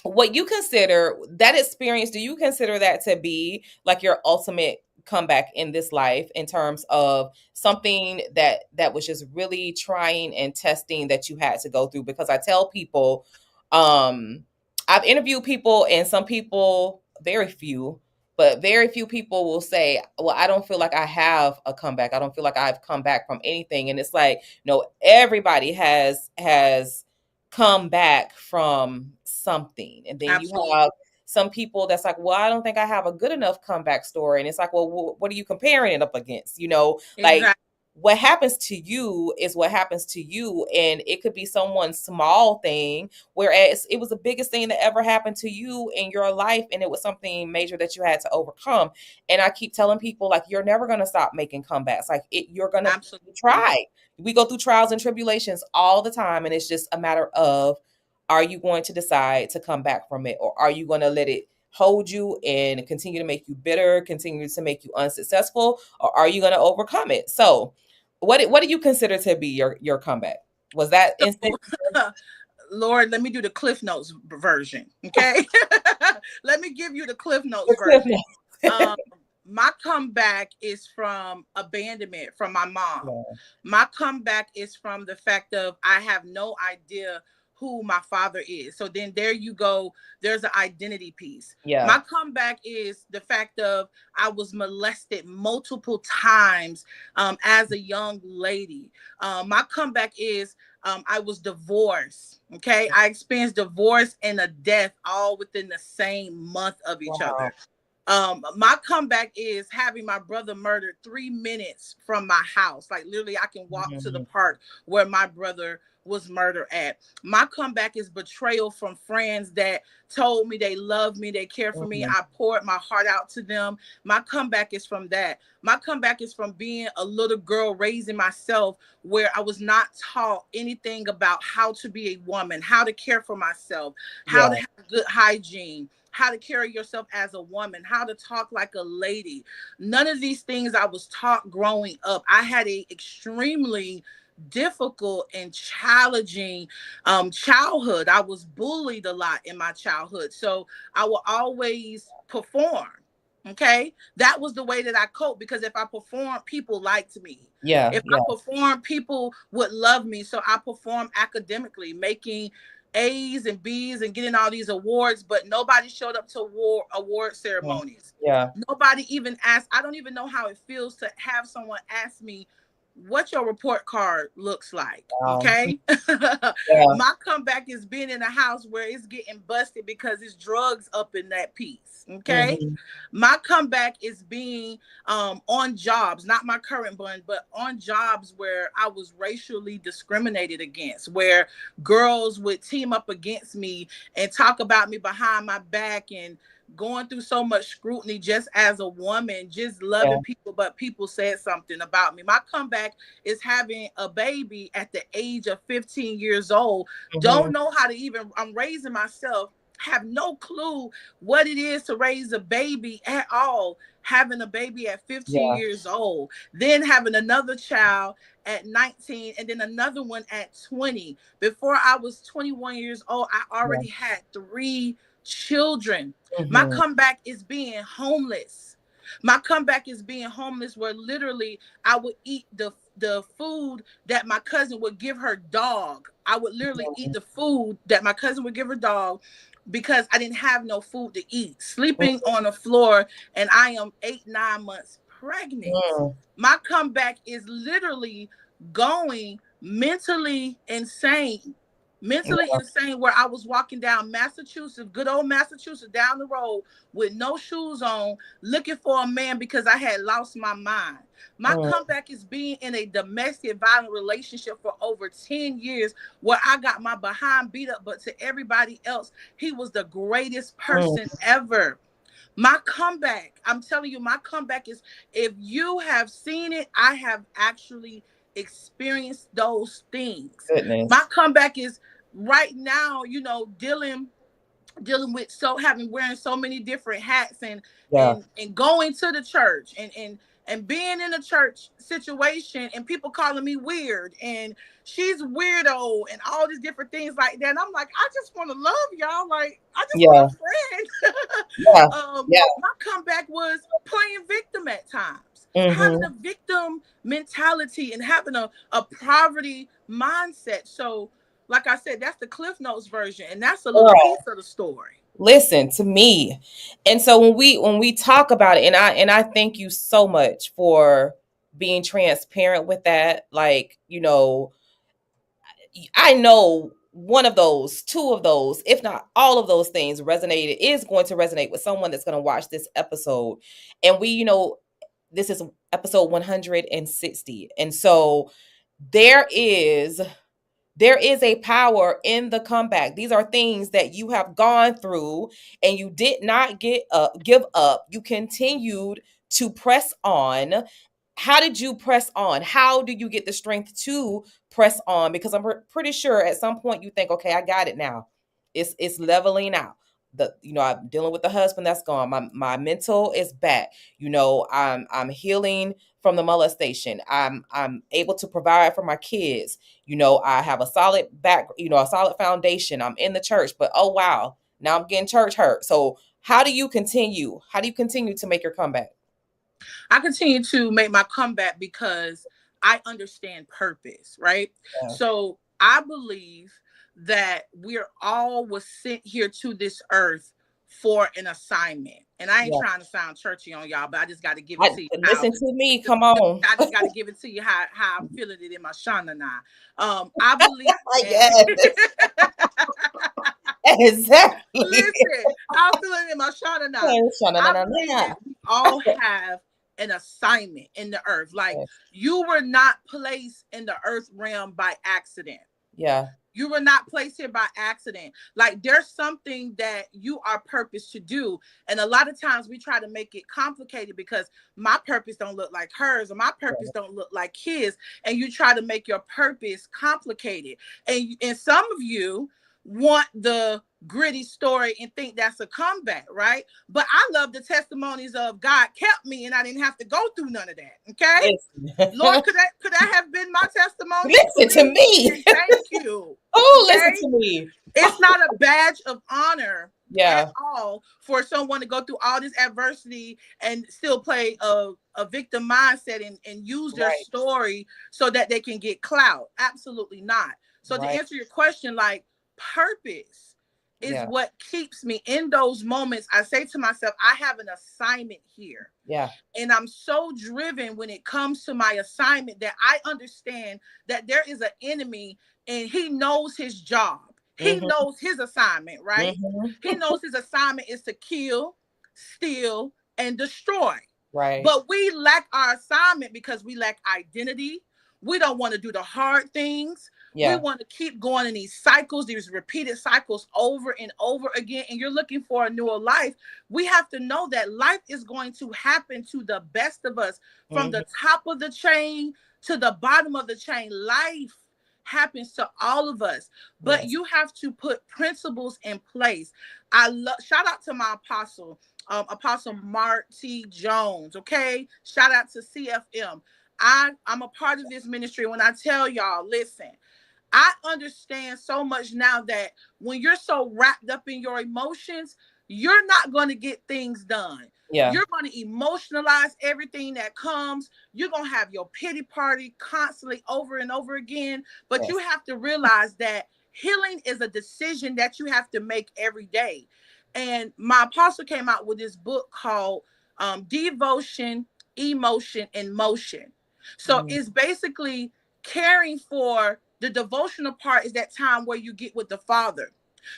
what you consider that experience. Do you consider that to be like your ultimate comeback in this life, in terms of something that was just really trying and testing that you had to go through? Because I tell people, um I've interviewed people, and some people, very few people will say, well, I don't feel like I have a comeback. I don't feel like I've come back from anything. And it's like, no, everybody has come back from something. And then you Absolutely. have some people that's like, well, I don't think I have a good enough comeback story. And it's like, well, what are you comparing it up against? Like, Exactly. what happens to you is what happens to you. And it could be someone's small thing, whereas it was the biggest thing that ever happened to you in your life. And it was something major that you had to overcome. And I keep telling people, like, you're never going to stop making comebacks. Like, you're going to Absolutely. try. We go through trials and tribulations all the time. And it's just a matter of, are you going to decide to come back from it? Or are you going to let it hold you and continue to make you bitter, continue to make you unsuccessful? Or are you going to overcome it? So what do you consider to be your comeback? Was that instant? So, Lord, let me do the Cliff Notes version. Okay. Let me give you the Cliff Notes The cliff version. notes. Um, My comeback is from abandonment from my mom. Yeah. My comeback is from the fact of I have no idea who my father is. So then there you go. There's an identity piece. Yeah. My comeback is the fact of I was molested multiple times as a young lady. My comeback is I was divorced. Okay. I experienced divorce and a death all within the same month of each Wow. other. My comeback is having my brother murdered 3 minutes from my house. Like literally, I can walk to the Mhm. park where my brother was murdered at. My comeback is betrayal from friends that told me they love me, they care for me. Mhm. I poured my heart out to them. My comeback is from that. My comeback is from being a little girl raising myself where I was not taught anything about how to be a woman, how to care for myself, how Yeah. to have good hygiene, how to carry yourself as a woman, how to talk like a lady. None of these things I was taught growing up. I had a extremely difficult and challenging childhood. I was bullied a lot in my childhood. So I will always perform. Okay. That was the way that I coped because if I performed, people liked me. Yeah. If I Yeah. performed, people would love me. So I performed academically, making A's and B's and getting all these awards, but nobody showed up to award Mhm. ceremonies. Yeah. Nobody even asked. I don't even know how it feels to have someone ask me what your report card looks like. Okay. Yeah. My comeback is being in a house where it's getting busted because it's drugs up in that piece. Okay. Mhm. My comeback is being on jobs, not my current one, but on jobs where I was racially discriminated against, where girls would team up against me and talk about me behind my back and going through so much scrutiny just as a woman, just Yeah. loving people, but people said something about me. My comeback is having a baby at the age of 15 years old. Mhm. Don't know how to even, I'm raising myself, have no clue what it is to raise a baby at all. Having a baby at 15 Yeah. years old, then having another child at 19, and then another one at 20. Before I was 21 years old, I Yeah. already had 3 children. My Mhm. comeback is being homeless. My comeback is being homeless where literally I would eat the food that my cousin would give her dog. I would literally eat the food that my cousin would give her dog because I didn't have no food to eat. Sleeping on the floor, and I am 8, 9 months pregnant. Mhm. My comeback is literally going mentally insane. Mentally Yeah. insane, where I was walking down Massachusetts, good old Massachusetts, down the road with no shoes on, looking for a man because I had lost my mind. My Mhm. comeback is being in a domestic violent relationship for over 10 years where I got my behind beat up, but to everybody else, he was the greatest Mhm. person ever. My comeback, I'm telling you, my comeback is, if you have seen it, I have actually experienced those things. My Goodness. comeback is right now, dealing with so having wearing so many different hats and Yeah. going to the church and being in a church situation and people calling me weird and she's weirdo and all these different things like that. And I'm like, I just want to love y'all. Like, I just want Yeah. a friend. Yeah. Yeah. My comeback was playing victim at times, having Mhm. a victim mentality and having a poverty mindset. So like I said, that's the Cliff Notes version, and that's a little piece Girl, of the story. listen to me. And so when we talk about it, and I thank you so much for being transparent with that. Like, I know one of those, two of those, if not all of those things resonated, is going to resonate with someone that's going to watch this episode. And this is episode 160. And so there is there is a power in the comeback. These are things that you have gone through and you did not give up. You continued to press on. How did you press on? How do you get the strength to press on? Because I'm pretty sure at some point you think, okay, I got it now. It's leveling out. I'm dealing with the husband that's gone. My mental is back. I'm healing from the molestation. I'm able to provide for my kids. I have a solid a solid foundation. I'm in the church, but oh wow, now I'm getting church hurt. So how do you continue? How do you continue to make your comeback? I continue to make my comeback because I understand purpose, right? Yeah. So I believe that we're all was sent here to this earth for an assignment. And I ain't Yeah. trying to sound churchy on y'all, but I just got to give it to you how Listen to me. Come on. I just got to give it to you how I'm feeling it in my shana now. I believe Yes. Exactly. listen, I'm feeling it in my shana now. I believe that we all have an assignment in the earth. Like, Yes. you were not placed in the earth realm by accident. Yeah. You were not placed here by accident. Like, there's something that you are purposed to do. And a lot of times we try to make it complicated because my purpose don't look like hers, or my purpose don't look like his. And you try to make your purpose complicated. And some of you want the gritty story and think that's a comeback, right? But I love the testimonies of God kept me and I didn't have to go through none of that. Okay. Listen. Lord, could that have been my testimony? Listen to me. And thank you. Oh, Okay? listen to me. It's not a badge of honor Yeah. at all for someone to go through all this adversity and still play a victim mindset and use their Right. story so that they can get clout. Absolutely not. So to Right. answer your question, like, purpose is Yeah. what keeps me in those moments. I say to myself, I have an assignment here. Yeah. And I'm so driven when it comes to my assignment that I understand that there is an enemy and he knows his job. He Mhm. knows his assignment, right? Mhm. He knows his assignment is to kill, steal, and destroy. Right. But we lack our assignment because we lack identity. We don't want to do the hard things. We Yeah. want to keep going in these cycles, these repeated cycles over and over again. And you're looking for a newer life. We have to know that life is going to happen to the best of us, from the top of the chain to the bottom of the chain. Life happens to all of us, but Yes. you have to put principles in place. I love, shout out to my apostle, Apostle Mark T. Jones. Okay, shout out to CFM. I'm a part of this ministry. When I tell y'all, listen, I understand so much now that when you're so wrapped up in your emotions, you're not going to get things done. Yeah. You're going to emotionalize everything that comes. You're going to have your pity party constantly over and over again. But Yes. you have to realize that healing is a decision that you have to make every day. And my apostle came out with this book called Devotion, Emotion, and Motion. So it's basically caring for the devotional part is that time where you get with the Father.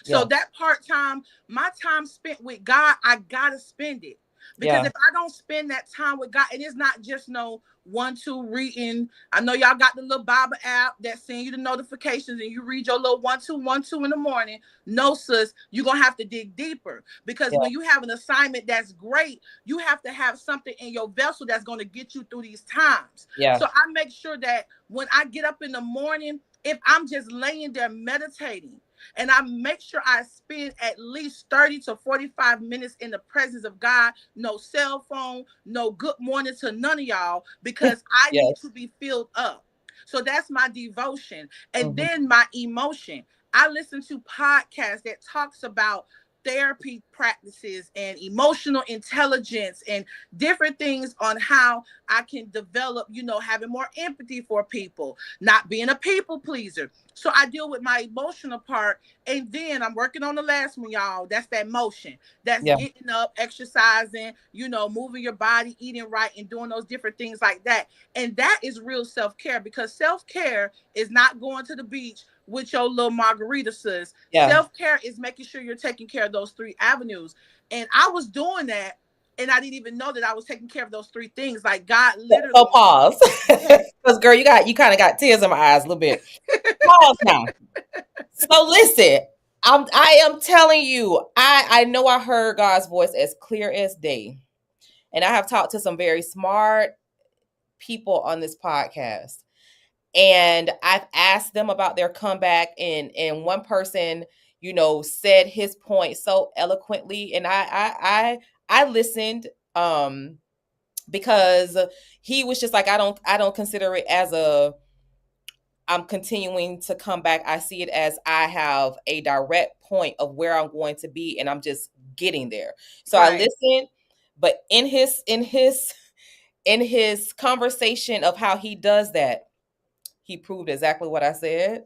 So Yeah. that part time, my time spent with God, I gotta spend it. Because Yeah. if I don't spend that time with God, and it's not just no 1-2 reading. I know y'all got the little Bible app that send you the notifications and you read your little 1-2 in the morning. No, sis, you're gonna have to dig deeper. Because Yeah. when you have an assignment that's great, you have to have something in your vessel that's gonna get you through these times. Yeah. So I make sure that when I get up in the morning, if I'm just laying there meditating, and I make sure I spend at least 30 to 45 minutes in the presence of God, no cell phone, no good morning to none of y'all, because I Yes. need to be filled up. So that's my devotion. And Mhm. then my emotion. I listen to podcasts that talks about therapy practices and emotional intelligence and different things on how I can develop, having more empathy for people, not being a people pleaser. So I deal with my emotional part. And then I'm working on the last one, y'all. That's that motion. That's Yeah. getting up, exercising, moving your body, eating right, and doing those different things like that. And that is real self-care, because self-care is not going to the beach with your little margarita, sis. Yeah. Self-care is making sure you're taking care of those 3 avenues. And I was doing that, and I didn't even know that I was taking care of those 3 things. Like, God literally. So pause. Because girl, you kind of got tears in my eyes a little bit. Pause now. So listen, I am telling you, I know I heard God's voice as clear as day. And I have talked to some very smart people on this podcast. And I've asked them about their comeback, and one person, said his point so eloquently, and I listened, because he was just like, I don't consider it as I'm continuing to come back. I see it as I have a direct point of where I'm going to be, and I'm just getting there. So I Right. listened, but in his in his conversation of how he does that, he proved exactly what I said.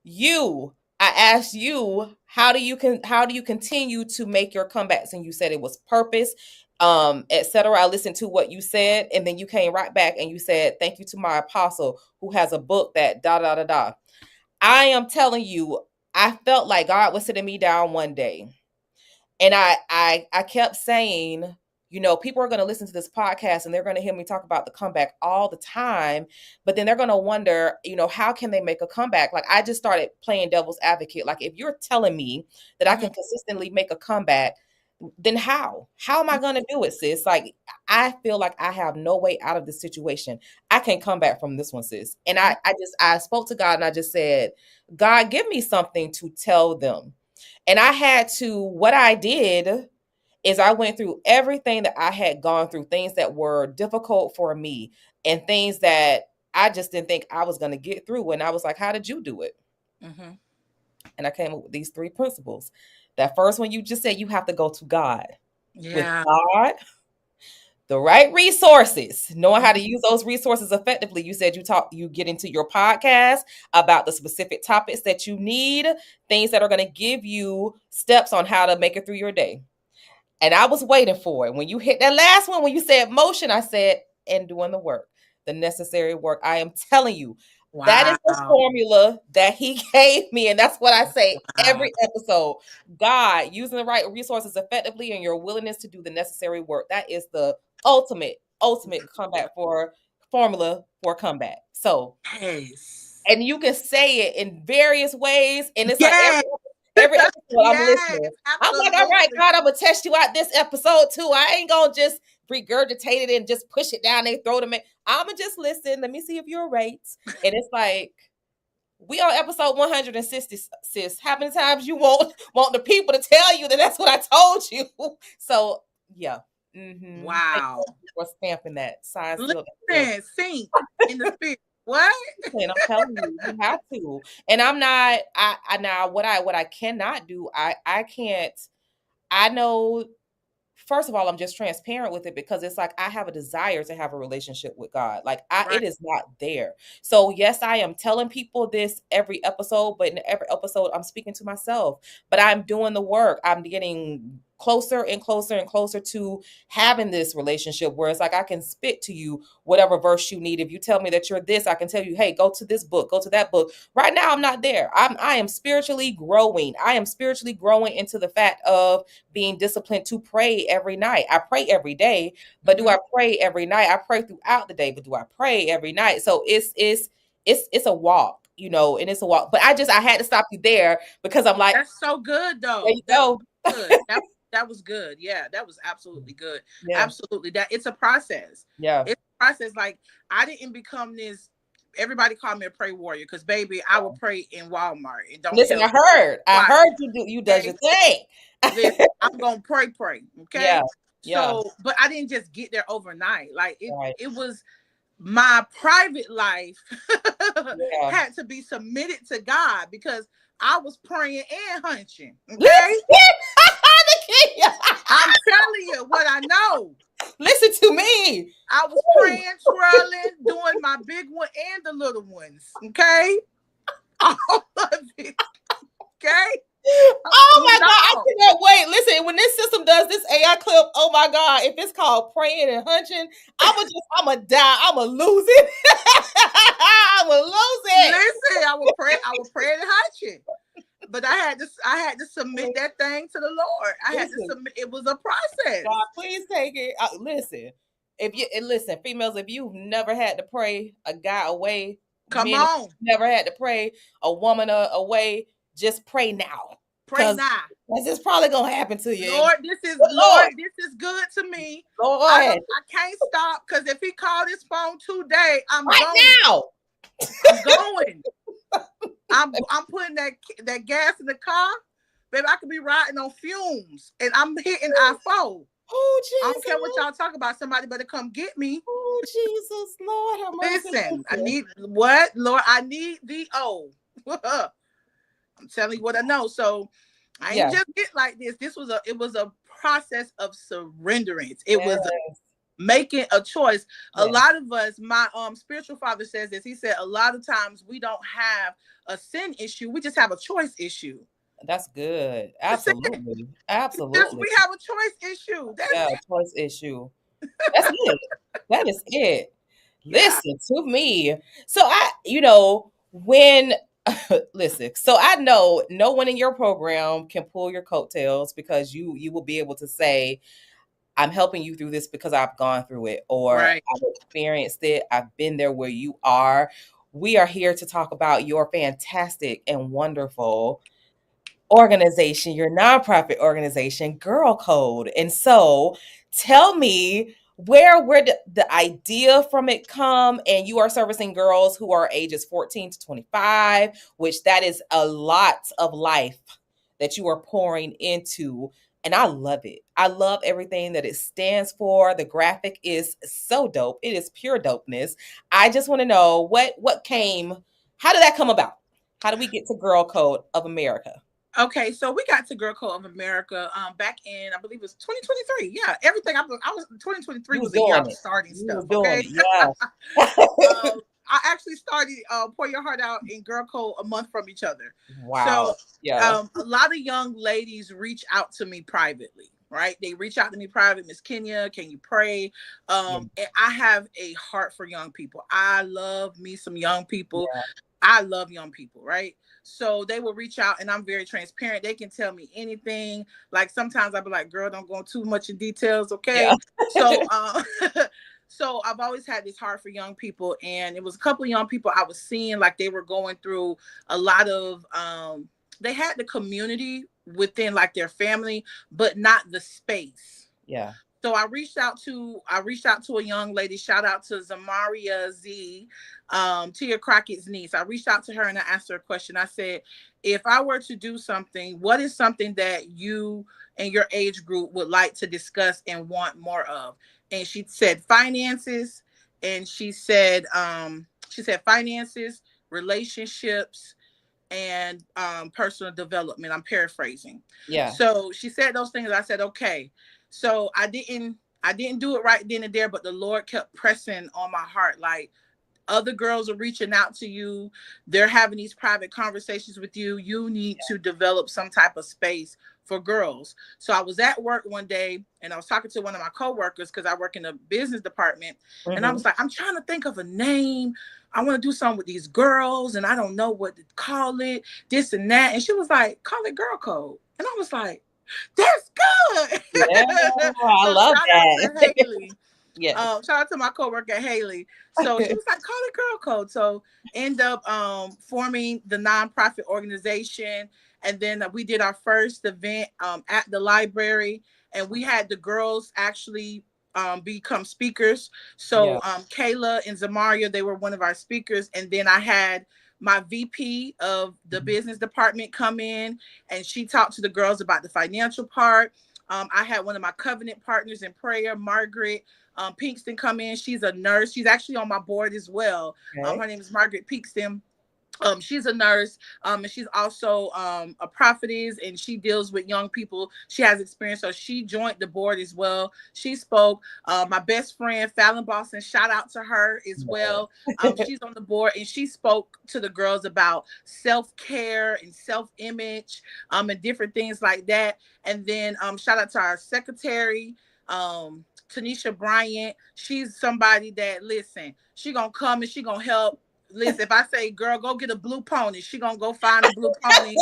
I asked you, how do you continue to make your comebacks? And you said it was purpose, etc. I listened to what you said, and then you came right back and you said, thank you to my apostle who has a book that da da da da. I am telling you, I felt like God was sitting me down one day, and I kept saying, people are going to listen to this podcast and they're going to hear me talk about the comeback all the time, but then they're going to wonder, how can they make a comeback? Like, I just started playing devil's advocate. Like, if you're telling me that I can consistently make a comeback, then how am I going to do it, sis? Like, I feel like I have no way out of this situation. I can't come back from this one, sis. And I spoke to God and I just said, God, give me something to tell them. And what I did is I went through everything that I had gone through, things that were difficult for me and things that I just didn't think I was going to get through. And I was like, how did you do it? Mm-hmm. And I came up with these 3 principles. That first one, you just said you have to go to God. Yeah. With God, the right resources, knowing how to use those resources effectively. You said you get into your podcast about the specific topics that you need, things that are going to give you steps on how to make it through your day. And I was waiting for it. When you hit that last one, when you said motion, I said, and doing the work, the necessary work. I am telling you, that is the formula that he gave me. And that's what I say every episode. God, using the right resources effectively and your willingness to do the necessary work. That is the ultimate comeback formula for comeback. So, yes. And you can say it in various ways. And it's like every episode I'm listening. I'm like, all right, God, I'm going to test you out this episode too. I ain't going to just regurgitate it and just push it down their throat. I'm going to just listen. Let me see if you're right. And it's like, we on episode 160, sis. How many times you want the people to tell you that that's what I told you? So, yeah. Mm-hmm. Wow. For stamping that. Sign, listen, sink in the spirit. What? And I'm telling you, you have to. And I'm not. Now what I cannot do. I can't. I know. First of all, I'm just transparent with it because it's like I have a desire to have a relationship with God. Like it is not there. So yes, I am telling people this every episode, but in every episode, I'm speaking to myself. But I'm doing the work. I'm getting closer and closer and closer to having this relationship where it's like I can spit to you whatever verse you need. If you tell me that you're this, I can tell you, hey, go to this book, go to that book. Right now, I'm not there. I am spiritually growing. I am spiritually growing into the fact of being disciplined to pray every night. I pray every day, but do I pray every night? I pray throughout the day, but do I pray every night? So it's a walk, and it's a walk. But I had to stop you there because I'm like, that's so good though. There you go. Good. That was good. Yeah, that was absolutely good. Yeah. Absolutely. That it's a process. Yeah. It's a process. Like I didn't become this. Everybody called me a prayer warrior because baby, I would pray in Walmart and don't listen. I heard you does your thing. Listen, I'm gonna pray. Okay. Yeah. So, but I didn't just get there overnight. Like it was my private life had to be submitted to God because I was praying and hunching. Okay. I'm telling you what I know. Listen to me. I was praying, twirling, doing my big one and the little ones. Okay. All of it. Okay. Oh my God. I cannot wait. Listen, when this system does this AI clip, oh my God, if it's called praying and hunching, I'm gonna die. I'm gonna lose it. I'm gonna lose it. Listen, I will pray and hunching. But I had to submit that thing to the Lord. I had to submit. It was a process. God, please take it. Listen, females, if you've never had to pray a guy away, come on, never had to pray a woman away, just pray now. Pray now. This is probably gonna happen to you. Lord, this is good to me. Lord, I can't stop because if he called his phone today, I'm going now. I'm going. I'm putting that gas in the car, baby. I could be riding on fumes, and I'm hitting I-4. Oh, Jesus. I don't care what y'all talk about. Somebody better come get me. Oh, Jesus, Lord have mercy. Listen, I need what, Lord? I need the I'm telling you what I know. So I ain't just get like this. It was a process of surrenderance. It was making a choice. A Yeah. lot of us, my spiritual father says this. He said a lot of times we don't have a sin issue, we just have a choice issue. That's good. That's it. Absolutely. Just Absolutely. we have a choice issue. That's Yeah, it. choice issue. That's it. That is it. Yeah. Listen to me. So when listen, so I know no one in your program can pull your coattails because you will be able to say, I'm helping you through this because I've gone through it, or Right. I've experienced it. I've been there where you are. We are here to talk about your fantastic and wonderful organization, your nonprofit organization, Girl Code. And so tell me where did the idea from it come? And you are servicing girls who are ages 14 to 25, which that is a lot of life that you are pouring into. And I love it. I love everything that it stands for. The graphic is so dope. It is pure dopeness. I just want to know what came, how did that come about? How did we get to Girl Code of America? Okay, so we got to Girl Code of America back in, I believe it was 2023. Yeah, everything I was 2023 You was was the year I doing was it. starting You was stuff. doing Okay. it. Yes. I actually started Pour Your Heart Out in Girl Code a month from each other. So Wow. Yeah. a lot of young ladies reach out to me privately, right? They reach out to me private, Miss Kenya, can you pray? Yeah. And I have a heart for young people. I love me some young people. Yeah. I love young people, right? So they will reach out and I'm very transparent. They can tell me anything. Like sometimes I'll be like, girl, don't go too much in details, Yeah. okay? So so I've always had this heart for young people. And it was a couple of young people I was seeing like they were going through a lot of they had the community within like their family, but not the space. Yeah. So I reached out to a young lady. Shout out to Zamaria Z, Tia Crockett's niece. I reached out to her and I asked her a question. I said, if I were to do something, what is something that you and your age group would like to discuss and want more of? And she said finances, and she said finances, relationships, and personal development. I'm paraphrasing. Yeah. So she said those things. I said, okay. So I didn't do it right then and there, but the Lord kept pressing on my heart. Like other girls are reaching out to you. They're having these private conversations with you. You need to develop some type of space for girls. So I was at work one day and I was talking to one of my coworkers because I work in the business department. And I Mm-hmm. was like, I'm trying to think of a name. I want to do something with these girls and I don't know what to call it, this and that. And she was like, call it Girl Code. And I was like, that's good. Yeah. I So love shout out to that. Haley. Yes. Shout out to my coworker Haley. So she was like, call it Girl Code. So end up forming the nonprofit organization. And then we did our first event at the library. And we had the girls actually become speakers. Yeah. So Kayla and Zamaria, they were one of our speakers. And then I had my VP of the business department come in and she talked to the girls about the financial part. I had one of my covenant partners in prayer, Margaret Pinkston, come in. She's a nurse. She's actually on my board as well. Okay. Her name is Margaret Pinkston. She's a nurse, and she's also a prophetess, and she deals with young people. She has experience, so she joined the board as well. She spoke. My best friend Fallon Boston, shout out to her as well. She's on the board, and she spoke to the girls about self-care and self-image, and different things like that. And then shout out to our secretary. Tanisha Bryant, she's somebody that listen, she gonna come and she gonna help. Listen, if I say, girl, go get a blue pony, she gonna go find a blue pony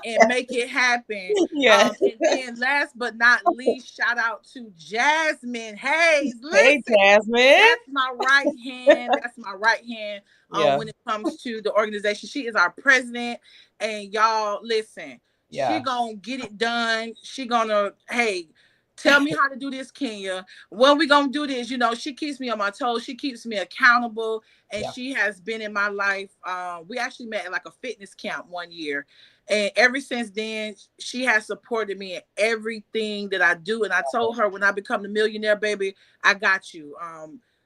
and make it happen. Yeah. And then last but not least, shout out to Jasmine Hayes. Hey, Listen, Jasmine. that's my right hand. That's my right hand Yeah. when it comes to the organization. She is our president. And y'all, listen, Yeah. she gonna get it done. She gonna, hey, tell me how to do this, Kenya. When we gonna do this? You know, she keeps me on my toes. She keeps me accountable. And Yeah. she has been in my life. We actually met at like a fitness camp one year. And ever since then, she has supported me in everything that I do. And I told her when I become the millionaire, baby, I got you.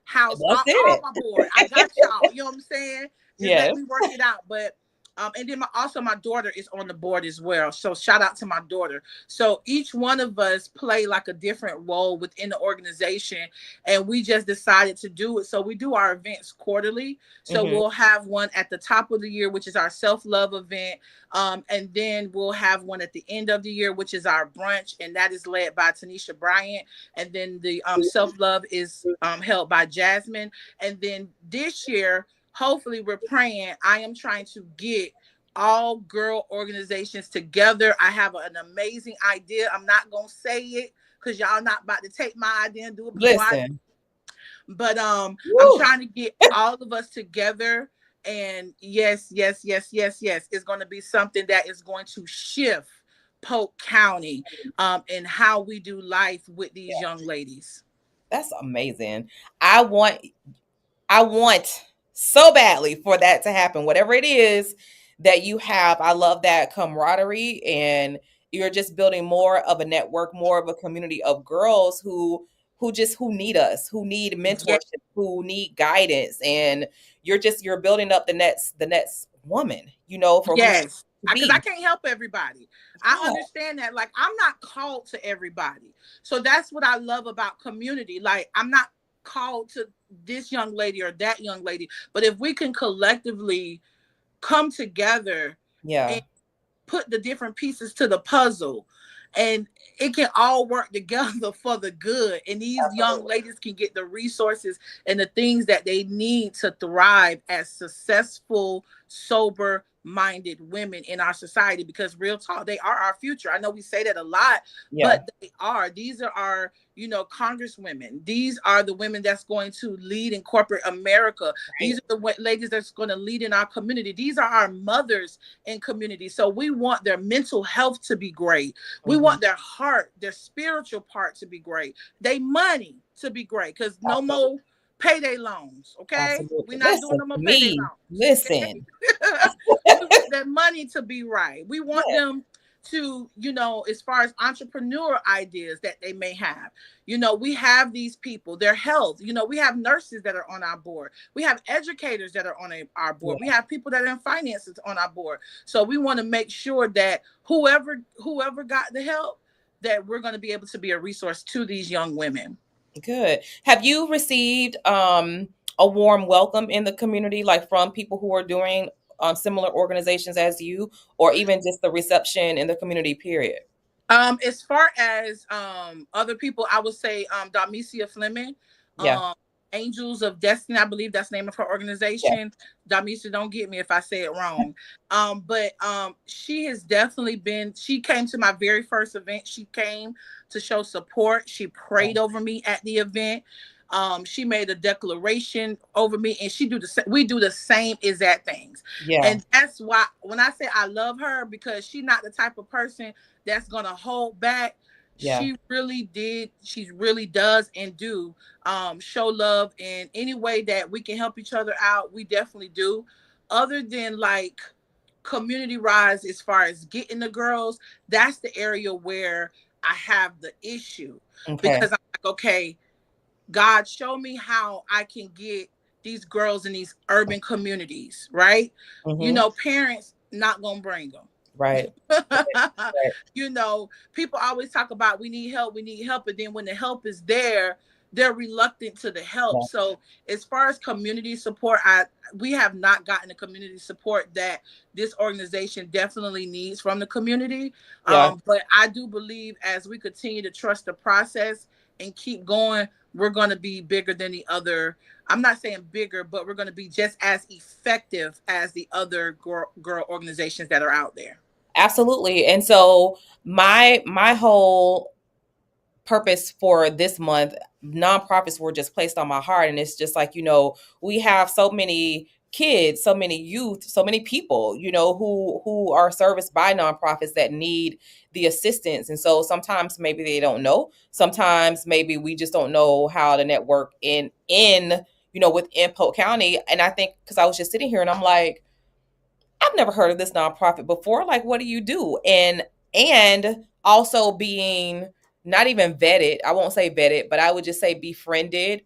House, That's all it. my board. I got y'all. You know what I'm saying? Just Yes. let me work it out. But And then my daughter is on the board as well. So shout out to my daughter. So each one of us play like a different role within the organization, and we just decided to do it. So we do our events quarterly. So Mm-hmm. we'll have one at the top of the year, which is our self-love event. And then we'll have one at the end of the year, which is our brunch, and that is led by Tanisha Bryant. And then the self-love is held by Jasmine. And then this year, hopefully we're praying, I am trying to get all girl organizations together. I have an amazing idea. I'm not gonna say it because y'all not about to take my idea and do it before I. Listen. But I'm Woo. trying to get all of us together. And yes, yes, yes, yes, yes, it's going to be something that is going to shift Polk County and how we do life with these young ladies. That's amazing. I want I want so badly for that to happen. Whatever it is that you have, I love that camaraderie, and you're just building more of a network, more of a community of girls who need us, who need Yeah, mentorship, who need guidance, and you're building up the next woman, for who she yes, to because I be. can't help everybody. I Yeah, understand that. Like, I'm not called to everybody. So that's what I love about community. Like, I'm not called to this young lady or that young lady. But if we can collectively come together yeah, and put the different pieces to the puzzle, and it can all work together for the good, and these young absolutely. ladies can get the resources and the things that they need to thrive as successful, sober minded women in our society. Because real talk, they are our future. I know we say that a lot, Yeah, but these are our, congresswomen. These are the women that's going to lead in corporate America. right. These are the ladies that's going to lead in our community. These are our mothers in community. So we want their mental health to be great. We Hmm. want their heart, their spiritual part to be great. They money to be great. Because no Absolutely, more payday loans. Okay. absolutely. We're not doing Listen no more to payday me. loans. Okay. Listen. We want their money to be right. We want Yeah, them to, as far as entrepreneur ideas that they may have. We have these people, their health. We have nurses that are on our board. We have educators that are on our board. We yeah. have people that are in finances on our board. So we want to make sure that whoever got the help, that we're going to be able to be a resource to these young women. Good. Have you received a warm welcome in the community, like from people who are doing similar organizations as you, or even just the reception in the community, period? As far as other people, I would say Domicia Fleming, Yeah, um, Angels of Destiny, I believe that's the name of her yeah, organization. Domicia, don't get me if I say it wrong. But she has definitely been. She came to my very first event. She came to show support. She yeah, prayed over me at the event. She made a declaration over me, and we do the same exact things. yeah, And that's why when I say I love her, because she's not the type of person that's gonna hold back. yeah. She really did. She really does and do show love in any way that we can help each other out. We definitely do. Other than like community rise, as far as getting the girls, that's the area where I have the issue, Okay. because I'm like, okay, God, show me how I can get these girls in these urban communities, right? Mm-hmm. Parents not gonna bring them. Right. Right. People always talk about we need help, and then when the help is there, they're reluctant to the help. Yeah. So as far as community support, we have not gotten the community support that this organization definitely needs from the community. Yeah. But I do believe as we continue to trust the process and keep going, we're going to be bigger than the other. I'm not saying bigger, but we're going to be just as effective as the other girl organizations that are out there. Absolutely. And so my whole purpose for this month, nonprofits were just placed on my heart, and it's just like, we have so many kids, so many youth, so many people, who are serviced by nonprofits that need the assistance. And so sometimes maybe they don't know, sometimes maybe we just don't know how to network in within Polk County. And I think, because I was just sitting here and I'm like, I've never heard of this nonprofit before. Like, what do you do? And also being not even vetted, I won't say vetted, but I would just say befriended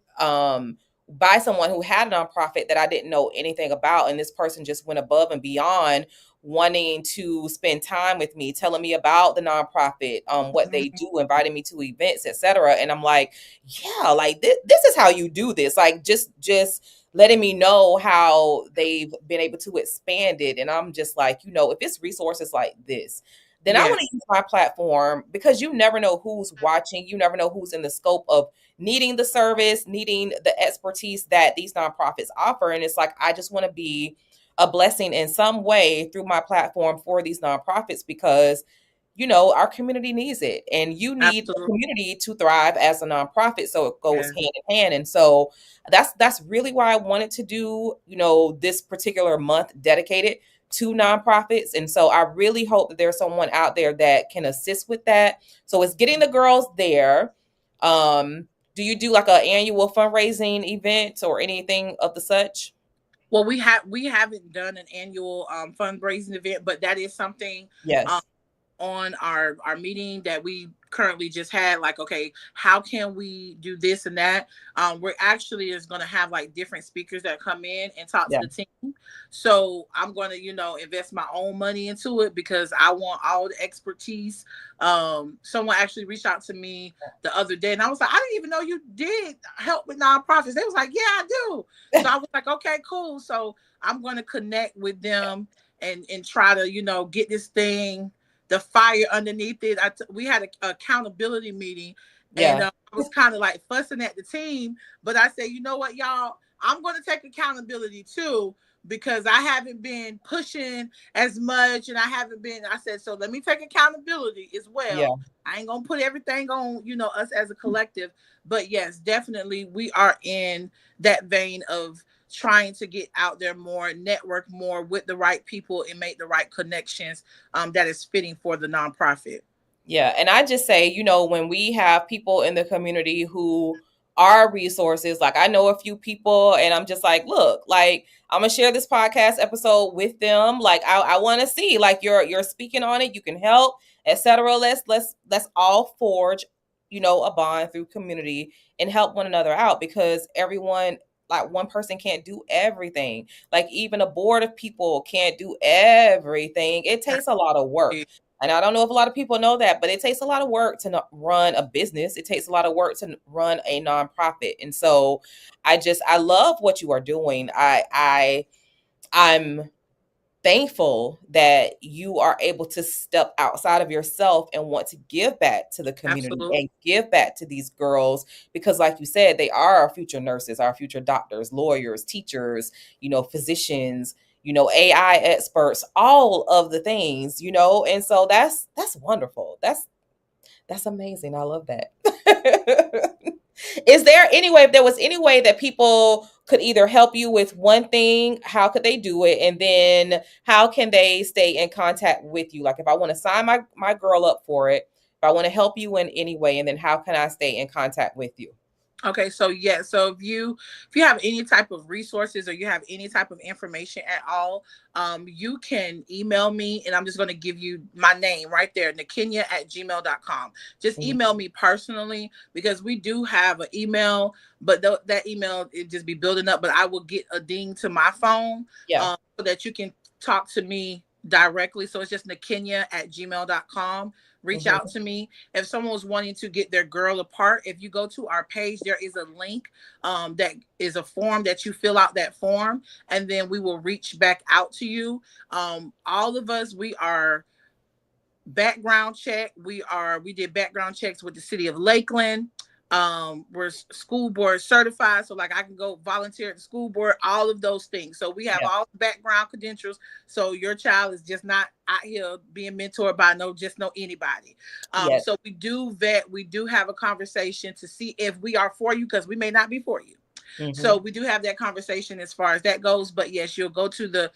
by someone who had a nonprofit that I didn't know anything about. And this person just went above and beyond, wanting to spend time with me, telling me about the nonprofit, what they do, inviting me to events, etc. And I'm like, yeah, like this is how you do this. Like just letting me know how they've been able to expand it. And I'm just like, if it's resources like this, then I want to Yes, use my platform, because you never know who's watching. You never know who's in the scope of needing the service, needing the expertise that these nonprofits offer. And it's like, I just want to be a blessing in some way through my platform for these nonprofits, because our community needs it, and you need a absolutely. community to thrive as a nonprofit, so it goes Yes. hand in hand. And so that's really why I wanted to do this particular month dedicated to nonprofits. And so I really hope that there's someone out there that can assist with that. So it's getting the girls there. Do you do like an annual fundraising event or anything of the such? Well, we haven't done an annual fundraising event, but that is something um, Yes. on our meeting that we currently just had. Like, okay, how can we do this and that? We're actually is going to have like different speakers that come in and talk to Yeah. the team. So I'm going to invest my own money into it, because I want all the expertise. Someone actually reached out to me the other day, and I was like, I didn't even know you did help with nonprofits. They was like, yeah, I do. So I was like, okay, cool. So I'm going to connect with them and try to get this thing, the fire underneath it. We had a accountability meeting, and Yeah. I was kind of like fussing at the team, but I said, you know what, y'all, I'm going to take accountability too, because I haven't been pushing as much, and I said, so let me take accountability as Yeah. well. I ain't gonna put everything on us as a collective, but yes, definitely we are in that vein of trying to get out there more, network more with the right people, and make the right connections that is fitting for the nonprofit. Yeah, and I just say, when we have people in the community who are resources, like I know a few people, and I'm just like, look, like I'm gonna share this podcast episode with them. Like I want to see, like you're speaking on it, you can help, etc. Let's all forge, a bond through community and help one another out, because everyone, like one person can't do everything. Like even a board of people can't do everything. It takes a lot of work. And I don't know if a lot of people know that, but it takes a lot of work to run a business. It takes a lot of work to run a nonprofit. And so I love what you are doing. I'm thankful that you are able to step outside of yourself and want to give back to the community Absolutely. and give back to these girls, because like you said, they are our future nurses, our future doctors, lawyers, teachers, physicians, AI experts, all of the things, and so that's wonderful. That's amazing. I love that. Is there any way, if there was any way that people could either help you with one thing, how could they do it? And then how can they stay in contact with you? Like if I want to sign my girl up for it, if I want to help you in any way, and then how can I stay in contact with you? Okay, so yeah, so if you have any type of resources, or you have any type of information at all, you can email me, and I'm just going to give you my name right there, Nakenyia@gmail.com. Just Mhm. email me personally, because we do have an email, but that email, it just be building up, but I will get a ding to my phone, Yeah. so that you can talk to me directly. So it's just Nakenyia@gmail.com. Reach out Mhm. to me. If someone was wanting to get their girl apart, if you go to our page, there is a link, that is a form that you fill out that form, and then we will reach back out to you. All of us, we are background check. We did background checks with the city of Lakeland. We're school board certified, so like I can go volunteer at the school board, all of those things. So we have Yeah. all the background credentials, so your child is just not out here being mentored by anybody. Yes. So we do vet, we do have a conversation to see if we are for you, because we may not be for you. So Mhm. we do have that conversation as far as that goes. But yes, you'll go to the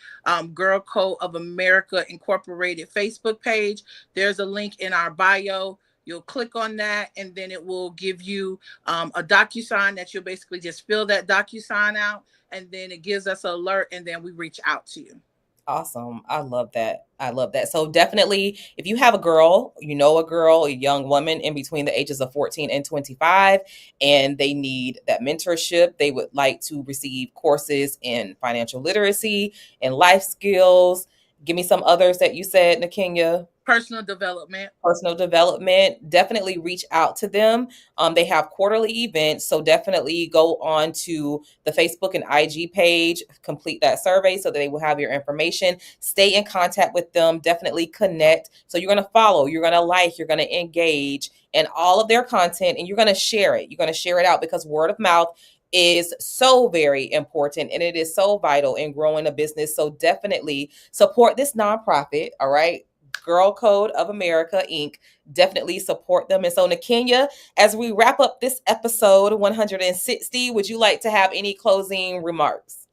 Girl Code of America Incorporated Facebook page. There's a link in our bio. You'll click on that, and then it will give you a DocuSign that you'll basically just fill that DocuSign out, and then it gives us an alert, and then we reach out to you. Awesome. I love that. I love that. So definitely, if you have a girl, a girl, a young woman in between the ages of 14 and 25, and they need that mentorship, they would like to receive courses in financial literacy and life skills. Give me some others that you said, Nakenyia. Personal development. Personal development, definitely reach out to them. They have quarterly events, so definitely go on to the Facebook and IG page, complete that survey so that they will have your information. Stay in contact with them, definitely connect. So you're going to follow, you're going to like, you're going to engage in all of their content, and you're going to share it. You're going to share it out because word of mouth is so very important and it is so vital in growing a business. So definitely support this nonprofit. All right. Girl Code of America Inc. Definitely support them. And so, Nakenyia, as we wrap up this episode 160, would you like to have any closing remarks?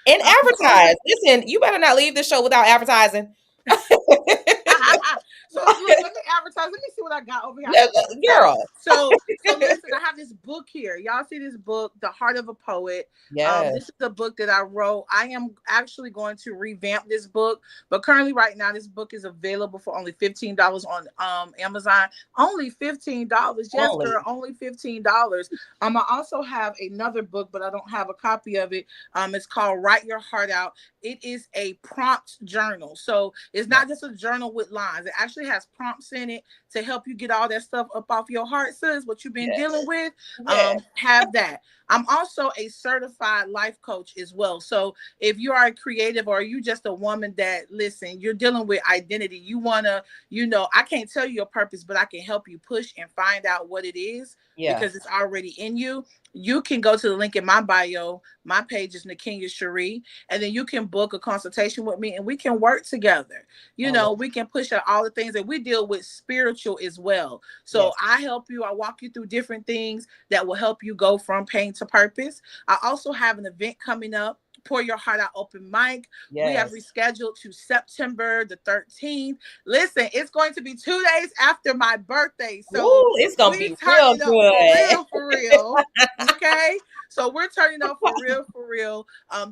And advertise. Listen, you better not leave the show without advertising. So look, let me advertise. Let me see what I got over here. Girl. So listen, I have this book here. Y'all see this book, The Heart of a Poet. Yes. This is a book that I wrote. I am actually going to revamp this book, but currently right now this book is available for only $15 on Amazon. Only $15. Yes, girl, only $15. I also have another book, but I don't have a copy of it. It's called Write Your Heart Out. It is a prompt journal. So it's not just a journal with lines. It actually has prompts in it to help you get all that stuff up off your heart, sis, what you've been dealing with. Have that. I'm also a certified life coach as well. So if you are a creative or you just a woman that, listen, you're dealing with identity, you want to, I can't tell you your purpose, but I can help you push and find out what it is because it's already in you. You can go to the link in my bio. My page is Nakenyia Sheree, and then you can book a consultation with me and we can work together. We can push out all the things that we deal with spiritual as well. So I help you. I walk you through different things that will help you go from pain to purpose. I also have an event coming up, Pour Your Heart Out open mic. We have rescheduled to September the 13th. Listen, it's going to be 2 days after my birthday. So it's going to be real good. For real. Okay. So we're turning up for real.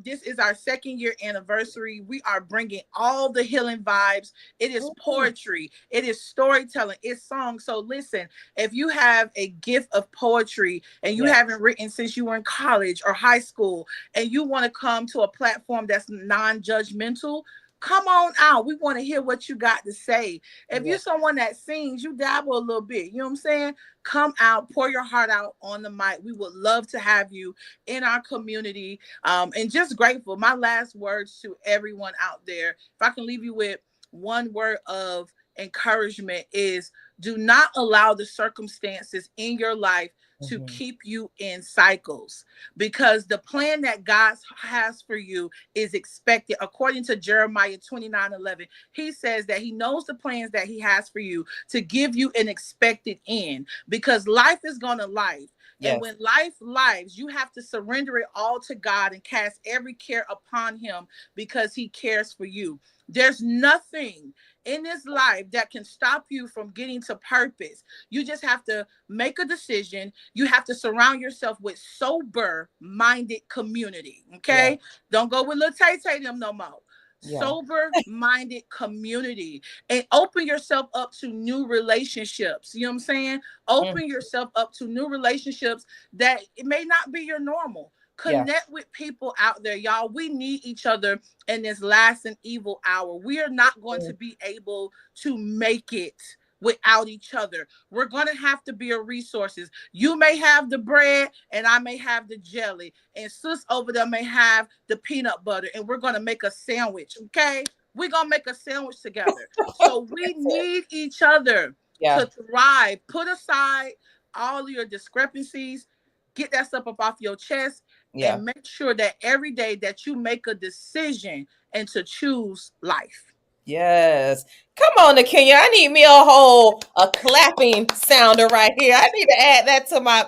This is our 2nd year anniversary. We are bringing all the healing vibes. It is poetry. It is storytelling. It's songs. So listen, if you have a gift of poetry and you haven't written since you were in college or high school and you want to come to a platform that's non-judgmental, come on out. We want to hear what you got to say. If you're someone that sings, you dabble a little bit. You know what I'm saying? Come out, pour your heart out on the mic. We would love to have you in our community. And just grateful. My last words to everyone out there, if I can leave you with one word of encouragement, is do not allow the circumstances in your life to keep you in cycles, because the plan that God has for you is expected. According to Jeremiah 29:11, he says that he knows the plans that he has for you to give you an expected end, because life is going to life. And when life lives, you have to surrender it all to God and cast every care upon him because he cares for you. There's nothing in this life that can stop you from getting to purpose. You just have to make a decision. You have to surround yourself with sober-minded community. Okay? Don't go with little Tay them no more. Sober-minded community, and open yourself up to new relationships. You know what I'm saying? Open yourself up to new relationships that it may not be your normal. Connect with people out there, y'all. We need each other in this last and evil hour. We are not going to be able to make it without each other. We're going to have to be a resources. You may have the bread and I may have the jelly, and sis over there may have the peanut butter, and we're going to make a sandwich. Okay. We're going to make a sandwich together. So we need each other to thrive. Put aside all your discrepancies, get that stuff up off your chest, and make sure that every day that you make a decision and to choose life. Yes. Come on, Nakenyia. I need me a clapping sounder right here. I need to add that to my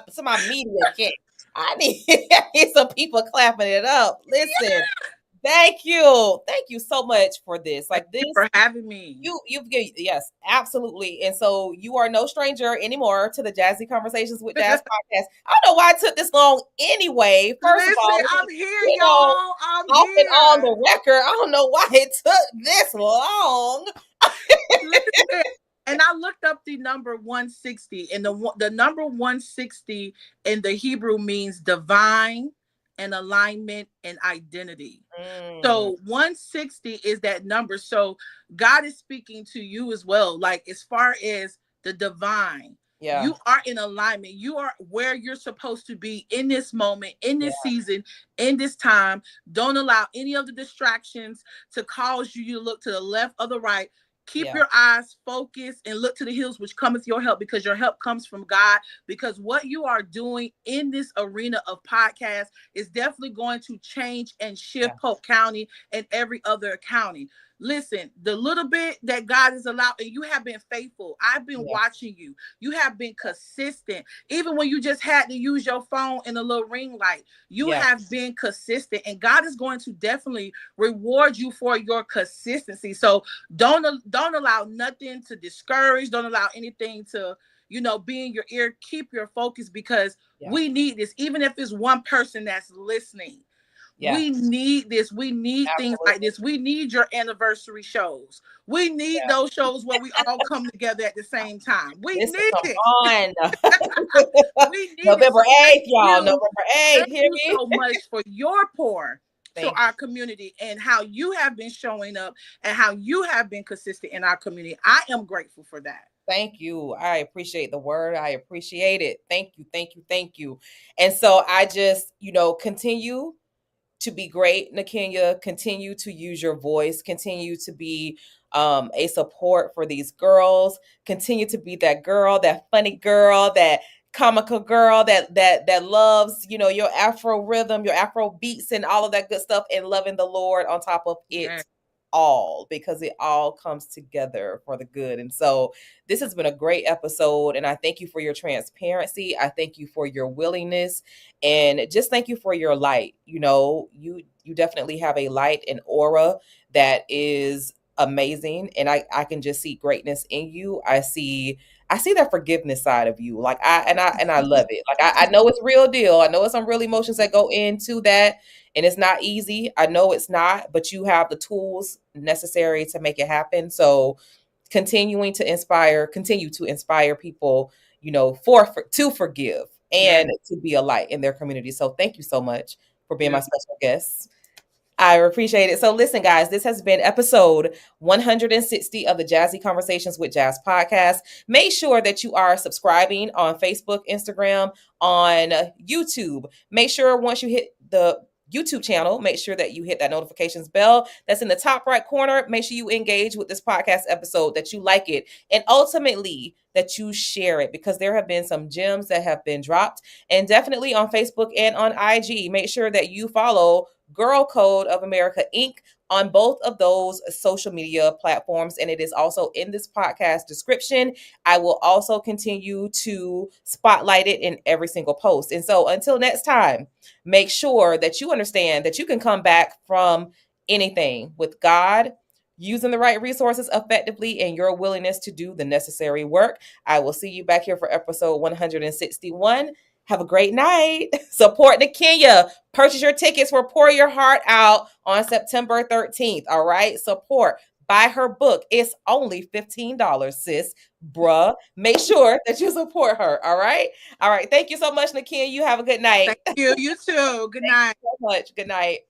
media kit. I need some people clapping it up. Listen, Thank you so much for this. Thank Like you this, for having me. yes, absolutely. And so you are no stranger anymore to the Jazzy Conversations with Jazz podcast. I don't know why it took this long anyway. First of Listen, all, I'm here, you know, y'all. I'm off and on here. the record, I don't know why it took this long. Listen. And I looked up the number 160, and the number 160 in the Hebrew means divine and alignment and identity. Mm, So 160 is that number. So God is speaking to you as well. Like as far as the divine, yeah, you are in alignment. You are where you're supposed to be in this moment, in yeah, this season, in this time. Don't allow any of the distractions to cause you to look to the left or the right. Keep yeah, your eyes focused and look to the hills, which cometh your help, because your help comes from God. Because what you are doing in this arena of podcasts is definitely going to change and yeah, shift Polk County and every other county. Listen, the little bit that God has allowed, and you have been faithful. I've been yeah, watching you. You have been consistent. Even when you just had to use your phone in a little ring light, you yeah, have been consistent. And God is going to definitely reward you for your consistency. So don't allow nothing to discourage. Don't allow anything to be in your ear. Keep your focus, because yeah, we need this. Even if it's one person that's listening, yeah, we need this. We need things like absolutely. this. We need your anniversary shows. We need Yeah. those shows where we all come together at the same time. We Listen, need come it. on. We need it. November So 8th, y'all. November 8th. thank Hear you me? so much for your pour to Thank our community, and how you have been showing up and how you have been consistent in our community. I am grateful for that. Thank you. I appreciate the word. I appreciate it. Thank you. Thank you. Thank you. And so I just, continue to be great, Nakenyia. Continue to use your voice. Continue to be a support for these girls. Continue to be that girl, that funny girl, that comical girl that loves, your Afro rhythm, your Afro beats, and all of that good stuff, and loving the Lord on top of Yeah. it all, because it all comes together for the good. And so this has been a great episode, and I thank you for your transparency. I thank you for your willingness, and just thank you for your light. You definitely have a light and aura that is amazing, and I can just see greatness in you. I see that forgiveness side of you. Like I love it. Like I know it's real deal. I know it's some real emotions that go into that, and it's not easy. I know it's not, but you have the tools necessary to make it happen. So continue to inspire people, to forgive Yeah. and to be a light in their community. So thank you so much for being Yeah. my special guest. I appreciate it. So listen, guys, this has been episode 160 of the Jazzy Conversations with Jazz podcast. Make sure that you are subscribing on Facebook, Instagram, on YouTube. Make sure once you hit the YouTube channel, make sure that you hit that notifications bell that's in the top right corner. Make sure you engage with this podcast episode, that you like it, and ultimately that you share it, because there have been some gems that have been dropped. And definitely on Facebook and on IG, make sure that you follow Girl Code of America Inc. on both of those social media platforms. And it is also in this podcast description. I will also continue to spotlight it in every single post. And so until next time, make sure that you understand that you can come back from anything with God, using the right resources effectively, and your willingness to do the necessary work. I will see you back here for episode 161. Have a great night. Support Nakenyia. Purchase your tickets for Pour Your Heart Out on September 13th. All right. Support. Buy her book. It's only $15, sis. Bruh. Make sure that you support her. All right. All right. Thank you so much, Nakenyia. You have a good night. Thank you. You too. Good night. So much. Good night.